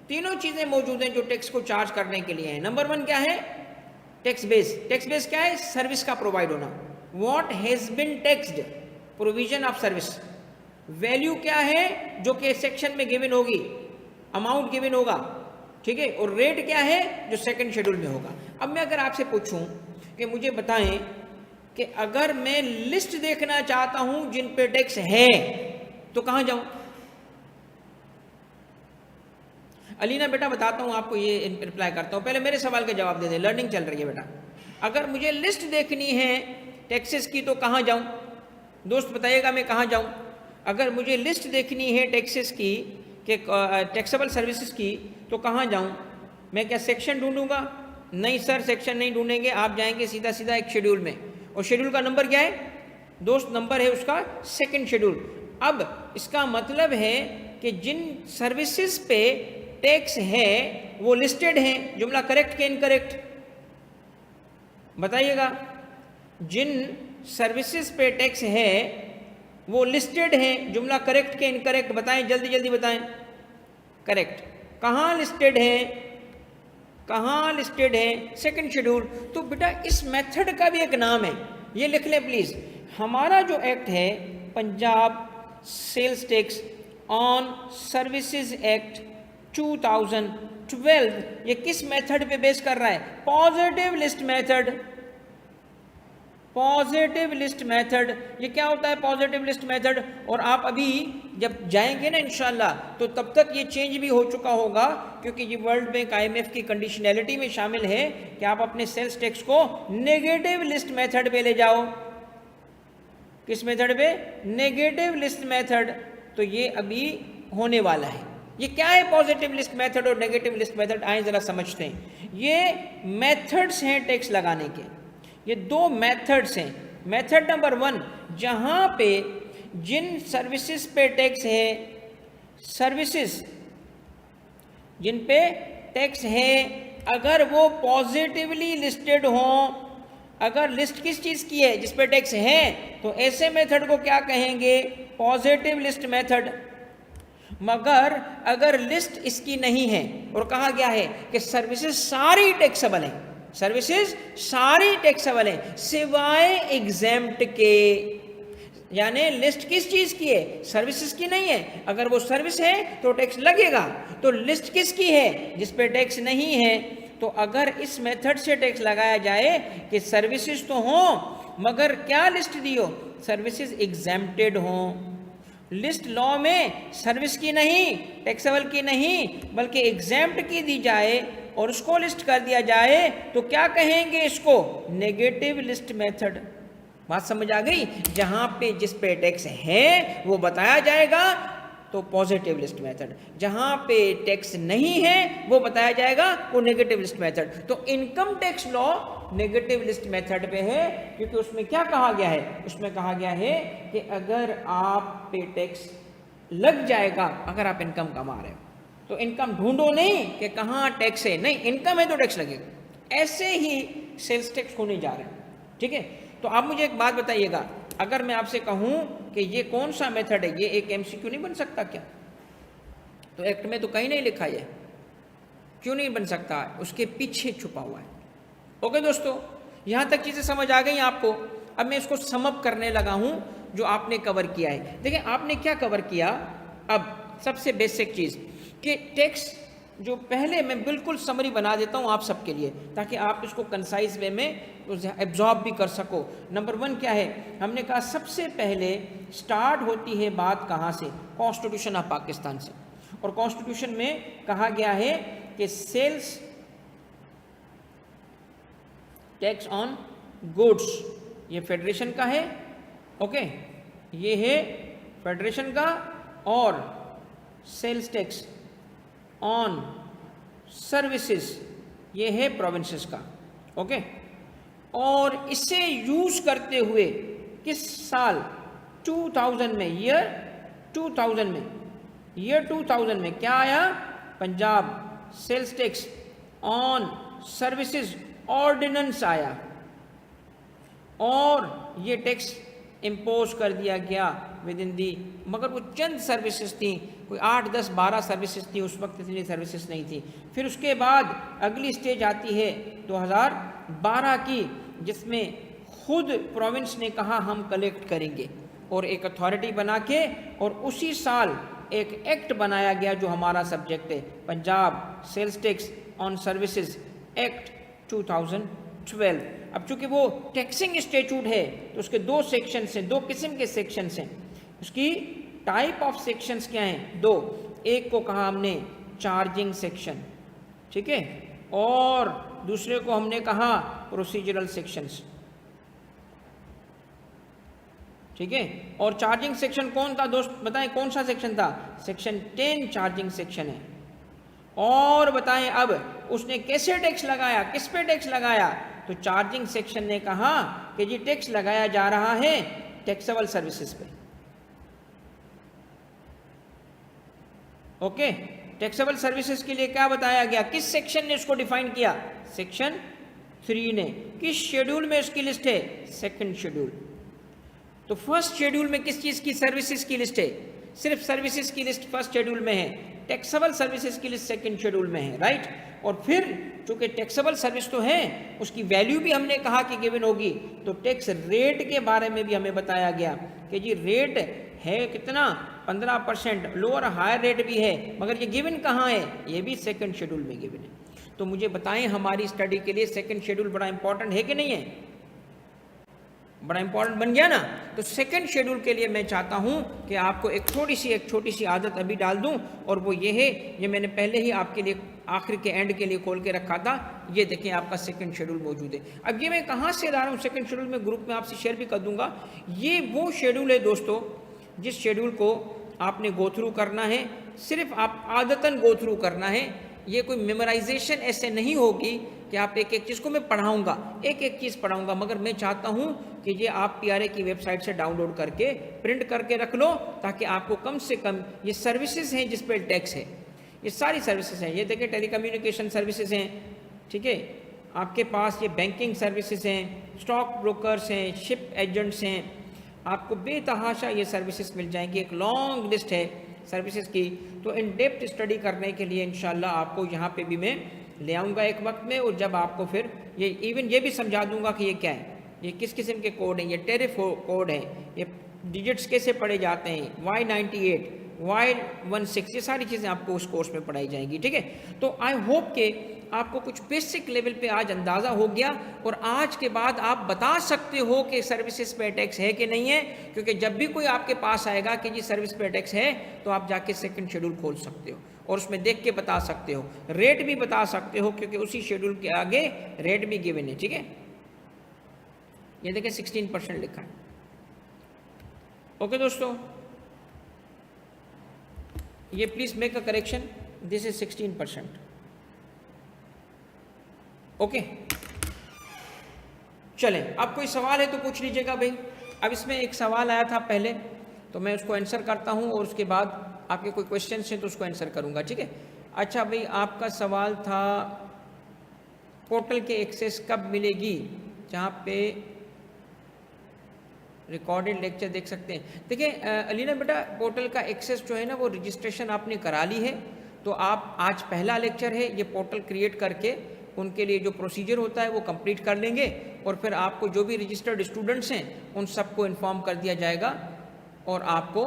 तीनों चीजें मौजूद हैं जो टैक्स को चार्ज करने के लिए है। नंबर 1 क्या है? Tax base. टैक्स बेस क्या है? सर्विस का प्रोवाइड होना, what has been taxed, provision of service. Value क्या है? जो कि सेक्शन में गिवन होगी, अमाउंट गिवन होगा, ठीक है। और रेट क्या है? जो सेकंड शेड्यूल में होगा। अब मैं अगर आपसे पूछूं कि मुझे बताएं कि अगर मैं लिस्ट देखना चाहता हूं जिन पे टैक्स है, तो कहां जाऊं? अलीना बेटा बताता हूं आपको, ये रिप्लाई करता हूं, पहले मेरे सवाल का जवाब दे दें, लर्निंग चल रही है बेटा। अगर मुझे लिस्ट देखनी है टैक्सेस की तो कहां जाऊं? दोस्त बताइएगा मैं कहां जाऊं? अगर मुझे लिस्ट देखनी है टैक्सेस की कि टैक्सेबल सर्विसेज की, तो कहां जाऊं? मैं क्या सेक्शन ढूंढूंगा? नहीं सर, सेक्शन नहीं ढूंढेंगे, आप जाएंगे सीधा सीधा एक शेड्यूल में, और शेड्यूल का नंबर क्या है दोस्त? नंबर है उसका सेकंड शेड्यूल। अब इसका मतलब है कि जिन सर्विसेज पे टैक्स है वो लिस्टेड हैं। जुमला करेक्ट के इनकरेक्ट बताइएगा? जिन सर्विसेज पे टैक्स है वो लिस्टेड हैं, जुमला करेक्ट के इनकरेक्ट बताएं, जल्दी जल्दी बताएं। करेक्ट। कहाँ लिस्टेड है? कहाँ लिस्टेड है? Second schedule. तो बेटा इस मेथड का भी एक नाम है, ये लिख लें प्लीज। हमारा जो एक्ट है Punjab sales tax on services act 2012, ये किस मेथड पे बेस कर रहा है? Positive list method. Positive list method, ये क्या होता है पॉजिटिव लिस्ट मेथड? और आप अभी जब जाएंगे ना इंशाल्लाह, तो तब तक ये चेंज भी हो चुका होगा, क्योंकि ये वर्ल्ड बैंक IMF की कंडीशनैलिटी में शामिल है कि आप अपने सेल्स टैक्स को नेगेटिव लिस्ट मेथड पे ले जाओ। किस मेथड पे? Negative list method. तो ये अभी होने वाला है। ये क्या है पॉजिटिव लिस्ट मेथड और नेगेटिव लिस्ट मेथड? आए जरा समझते हैं। ये मेथड्स हैं टैक्स लगाने के, ये दो मेथड्स हैं। मेथड नंबर 1, जहां पे जिन सर्विसेज पे टैक्स है, सर्विसेज जिन पे टैक्स है, अगर वो पॉजिटिवली लिस्टेड हो, अगर लिस्ट किस चीज की है? जिस पे टैक्स है, तो ऐसे मेथड को क्या कहेंगे? Positive list method. मगर अगर लिस्ट इसकी नहीं है और कहा गया है कि सर्विसेज सारी टैक्सेबल हैं, सर्विसेज सारी टैक्सेबल हैं सिवाय एग्जेम्प्ट के, यानी लिस्ट किस चीज की है? सर्विसेज की नहीं है। अगर वो सर्विस है तो टैक्स लगेगा, तो लिस्ट किसकी है? जिस पे टैक्स नहीं है। तो अगर इस मेथड से टैक्स लगाया जाए कि सर्विसेज तो हो मगर क्या लिस्ट दी हो? सर्विसेज एग्जेम्प्टेड हो। लिस्ट लॉ में सर्विस की नहीं, टैक्सेबल की नहीं, बल्कि एग्जेम्प्ट की दी जाए और उसको लिस्ट कर दिया जाए, तो क्या कहेंगे इसको? Negative list method. बात समझ आ गई? जहां पे जिस पे टैक्स है वो बताया जाएगा तो पॉजिटिव लिस्ट मेथड, जहां पे टैक्स नहीं है वो बताया जाएगा वो नेगेटिव लिस्ट मेथड। तो income tax law negative list method पे है, क्योंकि उसमें क्या कहा गया है? उसमें कहा गया है कि अगर आप पे टैक्स लग जाएगा, अगर आप इनकम कमा रहे हो तो इनकम ढूंढो नहीं कि कहाँ टैक्स है, नहीं, इनकम है तो टैक्स लगेगा। ऐसे ही सेल्स टैक्स होने जा रहे हैं, ठीक है। तो आप मुझे एक बात बताइएगा, अगर मैं आपसे कहूं कि ये कौन सा मेथड है, ये एक MCQ नहीं बन सकता क्या? तो एक्ट में तो कहीं नहीं लिखा है, क्यों नहीं बन सकता? उसके पीछे छुपा हुआ है। ओके दोस्तों, यहां तक चीजें समझ आ गई आपको। अब मैं इसको समअप करने लगा हूं जो आपने कवर किया है। देखिए आपने क्या कवर किया। अब सबसे बेसिक चीज कि टैक्स जो पहले मैं बिल्कुल समरी बना देता हूँ आप सबके लिए, ताकि आप इसको कंसाइज वे में एब्जॉर्ब भी कर सको। नंबर 1 क्या है, हमने कहा सबसे पहले स्टार्ट होती है बात कहाँ से, कॉन्स्टिट्यूशन ऑफ पाकिस्तान से। और कॉन्स्टिट्यूशन में कहा गया है कि सेल्स टैक्स ऑन गुड्स, ये फेडरेशन का है, ओके, ये है फेडरेशन का, और सेल्स टैक्स ऑन सर्विसेज ये है प्रोविंसेस का, ओके। और इसे यूज करते हुए किस साल, 2000 में, ईयर 2000 में क्या आया, Punjab sales tax on services ordinance आया, और ये टैक्स इम्पोज कर दिया गया विद इन दी, मगर वो चंद सर्विसेज थी, कोई 8, 10, 12 सर्विसेज थी, उस वक्त इतनी सर्विसेज नहीं थी। फिर उसके बाद अगली स्टेज आती है 2012 की, जिसमें खुद प्रोविंस ने कहा हम कलेक्ट करेंगे, और एक अथॉरिटी बना के, और उसी साल एक एक्ट बनाया गया जो हमारा सब्जेक्ट है, Punjab sales tax on services act 2012। अब चूंकि वो टैक्सिंग स्टैट्यूट है तो उसके 2 सेक्शंस हैं, 2 किस्म के सेक्शंस हैं। उसकी टाइप ऑफ सेक्शंस क्या हैं, 2, एक को कहा हमने चार्जिंग सेक्शन, ठीक है, और दूसरे को हमने कहा प्रोसीजरल सेक्शंस, ठीक है। और चार्जिंग सेक्शन कौन था दोस्त, बताएं कौन सा सेक्शन था, सेक्शन 10 चार्जिंग सेक्शन है। और बताएं अब उसने कैसे टैक्स लगाया, किस पे टैक्स लगाया, तो चार्जिंग सेक्शन ने कहा कि जी टैक्स लगाया जा रहा है टैक्सेबल सर्विसेज पे, ओके। टैक्सेबल सर्विसेज के लिए क्या बताया गया, किस सेक्शन ने उसको डिफाइन किया, सेक्शन 3 ने। किस शेड्यूल में उसकी लिस्ट है, 2nd शेड्यूल। तो फर्स्ट शेड्यूल में किस चीज की सर्विसेज की लिस्ट है, सिर्फ सर्विसेज की लिस्ट फर्स्ट शेड्यूल में है, टैक्सेबल सर्विसेज की लिस्ट 2nd शेड्यूल में है, राइट। और फिर चूंकि टैक्सेबल सर्विस तो है, उसकी वैल्यू भी हमने कहा कि गिवन होगी, तो टैक्स रेट के बारे में भी हमें बताया गया कि जी रेट है कितना, 15%, लोअर हायर रेट भी है, मगर ये गिवन कहाँ है, ये भी 2nd शेड्यूल में गिवन है। तो मुझे बताएं हमारी स्टडी के लिए 2nd शेड्यूल बड़ा इंपॉर्टेंट है कि नहीं है, बड़ा इंपॉर्टेंट बन गया ना। तो 2nd शेड्यूल के लिए मैं चाहता हूं कि आपको एक छोटी सी आदत अभी डाल दूं, और वो ये है, ये मैंने पहले ही आपके लिए आखिर के एंड के लिए खोल के रखा था, ये देखें आपका 2nd शेड्यूल मौजूद है। अब ये मैं कहाँ से ला रहा हूँ, 2nd शेड्यूल में ग्रुप में आपसे शेयर भी कर दूंगा। ये वो शेड्यूल है दोस्तों जिस शेड्यूल को आपने गो थ्रू करना है, सिर्फ आप आदतन गो थ्रू करना है। ये कोई मेमोराइजेशन ऐसे नहीं होगी कि आप एक एक चीज़ को मैं पढ़ाऊंगा, एक एक चीज़ पढ़ाऊंगा, मगर मैं चाहता हूं कि ये आप PRA की वेबसाइट से डाउनलोड करके प्रिंट करके रख लो, ताकि आपको कम से कम ये सर्विसेज हैं जिस पे टैक्स है, ये सारी सर्विसेज हैं। ये देखिए टेलीकम्युनिकेशन सर्विसेज हैं, ठीक है, आपके पास ये बैंकिंग सर्विसेज हैं, स्टॉक ब्रोकर्स हैं, शिप एजेंट्स हैं, आपको बेतहाशा ये सर्विसेज मिल जाएंगी, एक लॉन्ग लिस्ट है सर्विसेज की। तो इन डेप्थ स्टडी करने के लिए इंशाल्लाह आपको यहाँ पे भी मैं ले आऊँगा एक वक्त में, और जब आपको फिर ये इवन ये भी समझा दूंगा कि ये क्या है, ये किस किस्म के कोड हैं, ये टेरिफ कोड है, ये डिजिट्स कैसे पढ़े जाते हैं, Y98, Y16, ये सारी चीज़ें आपको उस कोर्स में पढ़ाई जाएंगी, ठीक है। तो आई होप कि आपको कुछ बेसिक लेवल पे आज अंदाज़ा हो गया, और आज के बाद आप बता सकते हो कि सर्विसेज पे टैक्स है कि नहीं है, क्योंकि जब भी कोई आपके पास आएगा कि जी सर्विस पे टैक्स है, तो आप जाके 2nd शेड्यूल खोल सकते हो और उसमें देख के बता सकते हो, रेट भी बता सकते हो, क्योंकि उसी शेड्यूल के आगे रेट भी गिवन है, ठीक है। ये देखें 16% लिखा है, ओके दोस्तों। ये please make a correction, this is 16%, okay. चलें, अब कोई सवाल है तो पूछ लीजिएगा भाई। अब इसमें एक सवाल आया था पहले, तो मैं उसको आंसर करता हूं, और उसके बाद आपके कोई क्वेश्चन हैं तो उसको आंसर करूंगा, ठीक है। अच्छा भाई, आपका सवाल था पोर्टल के एक्सेस कब मिलेगी, जहां पे रिकॉर्डेड लेक्चर देख सकते हैं। देखिए अलीना बेटा, पोर्टल का एक्सेस जो है ना, वो रजिस्ट्रेशन आपने करा ली है, तो आप आज पहला लेक्चर है, ये पोर्टल क्रिएट करके उनके लिए जो प्रोसीजर होता है वो कंप्लीट कर लेंगे, और फिर आपको जो भी रजिस्टर्ड स्टूडेंट्स हैं उन सबको इन्फॉर्म कर दिया जाएगा, और आपको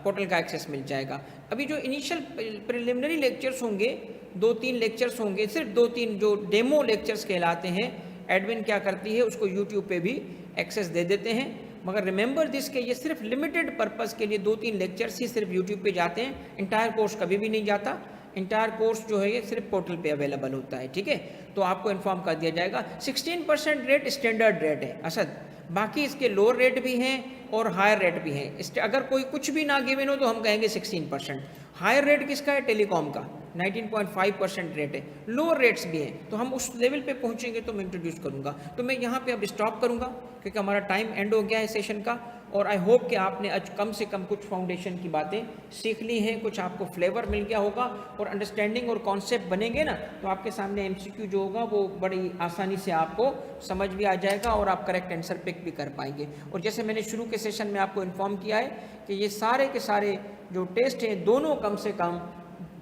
पोर्टल का एक्सेस मिल जाएगा। अभी जो इनिशियल प्रिलिमिनरी लेक्चर्स होंगे, 2-3 लेक्चर्स होंगे, सिर्फ 2-3 जो डेमो लेक्चर्स कहलाते हैं, एडमिन क्या करती है उसको यूट्यूब पे भी एक्सेस दे देते हैं। मगर रिमेंबर दिस के ये सिर्फ लिमिटेड पर्पस के लिए 2-3 लेक्चर्स ही सिर्फ यूट्यूब पे जाते हैं, इंटायर कोर्स कभी भी नहीं जाता। इंटायर कोर्स जो है ये सिर्फ पोर्टल पे अवेलेबल होता है, ठीक है। तो आपको इन्फॉर्म कर दिया जाएगा। 16% रेट स्टैंडर्ड रेट है असद, बाकी इसके लोअर रेट भी हैं और हायर रेट भी हैं। अगर कोई कुछ भी ना गिवन हो तो हम कहेंगे 16%। हायर रेट किसका है? टेलीकॉम का 19.5% रेट है। लोअर रेट्स भी हैं, तो हम उस लेवल पे पहुंचेंगे तो मैं इंट्रोड्यूस करूंगा। तो मैं यहाँ पे अब स्टॉप करूंगा क्योंकि हमारा टाइम एंड हो गया है सेशन का। और आई होप कि आपने आज कम से कम कुछ फाउंडेशन की बातें सीख ली हैं, कुछ आपको फ्लेवर मिल गया होगा और अंडरस्टैंडिंग और कॉन्सेप्ट बनेंगे ना, तो आपके सामने MCQ जो होगा वो बड़ी आसानी से आपको समझ भी आ जाएगा और आप करेक्ट आंसर पिक भी कर पाएंगे। और जैसे मैंने शुरू के सेशन में आपको इन्फॉर्म किया है कि ये सारे के सारे जो टेस्ट हैं दोनों कम से कम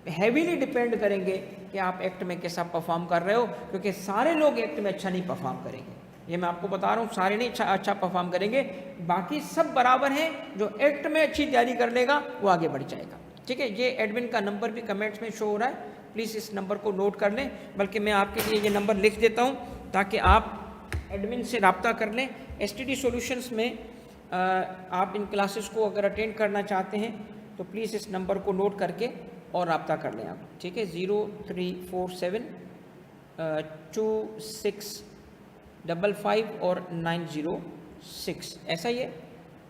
हैवीली डिपेंड करेंगे कि आप एक्ट में कैसा परफॉर्म कर रहे हो, क्योंकि सारे लोग एक्ट में अच्छा नहीं परफॉर्म करेंगे, ये मैं आपको बता रहा हूँ। सारे नहीं अच्छा परफॉर्म करेंगे, बाकी सब बराबर हैं। जो एक्ट में अच्छी तैयारी कर लेगा वो आगे बढ़ जाएगा, ठीक है। ये एडमिन का नंबर भी कमेंट्स में शो हो रहा है, प्लीज़ इस नंबर को नोट कर लें। बल्कि मैं आपके लिए ये नंबर लिख देता हूँ ताकि आप एडमिन से रब्ता कर लें। STD सॉल्यूशंस में आप इन क्लासेस को अगर अटेंड करना चाहते हैं तो प्लीज़ इस नंबर को नोट करके और रब्ता कर लें आप, ठीक है। 0347 2655 और 906, ऐसा ही है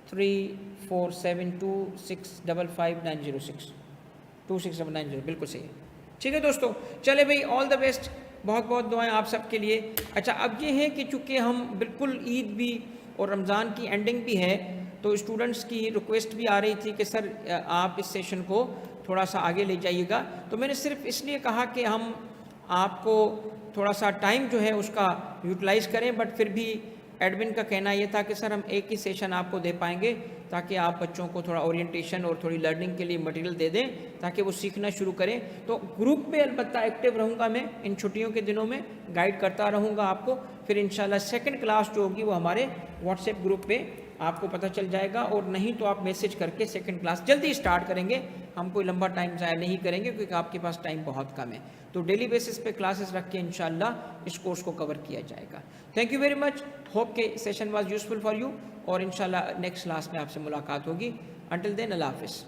3472655906 26790, बिल्कुल सही है, ठीक है दोस्तों। चले भाई, ऑल द बेस्ट, बहुत बहुत दुआएं आप सबके लिए। अच्छा, अब ये है कि चूँकि हम बिल्कुल ईद भी और रमज़ान की एंडिंग भी है, तो स्टूडेंट्स की रिक्वेस्ट भी आ रही थी कि सर आप इस सेशन को थोड़ा सा आगे ले जाइएगा। तो मैंने सिर्फ इसलिए कहा कि हम आपको थोड़ा सा टाइम जो है उसका यूटिलाइज़ करें, बट फिर भी एडमिन का कहना ये था कि सर हम एक ही सेशन आपको दे पाएंगे ताकि आप बच्चों को थोड़ा ओरिएंटेशन और थोड़ी लर्निंग के लिए मटेरियल दे दें ताकि वो सीखना शुरू करें। तो ग्रुप में अलबत्ता एक्टिव रहूँगा मैं, इन छुट्टियों के दिनों में गाइड करता रहूँगा आपको। फिर इंशाल्लाह सेकंड क्लास जो होगी वो हमारे व्हाट्सएप ग्रुप पे आपको पता चल जाएगा, और नहीं तो आप मैसेज करके सेकंड क्लास जल्दी स्टार्ट करेंगे। हम कोई लंबा टाइम ज़ाया नहीं करेंगे क्योंकि आपके पास टाइम बहुत कम है। तो डेली बेसिस पे क्लासेस रख के इंशाल्लाह इस कोर्स को कवर किया जाएगा। Thank you very much, hope के session was useful for you, और इंशाल्लाह नेक्स्ट क्लास में आपसे मुलाकात होगी। अंटिल देन, अल्लाह हाफिज़।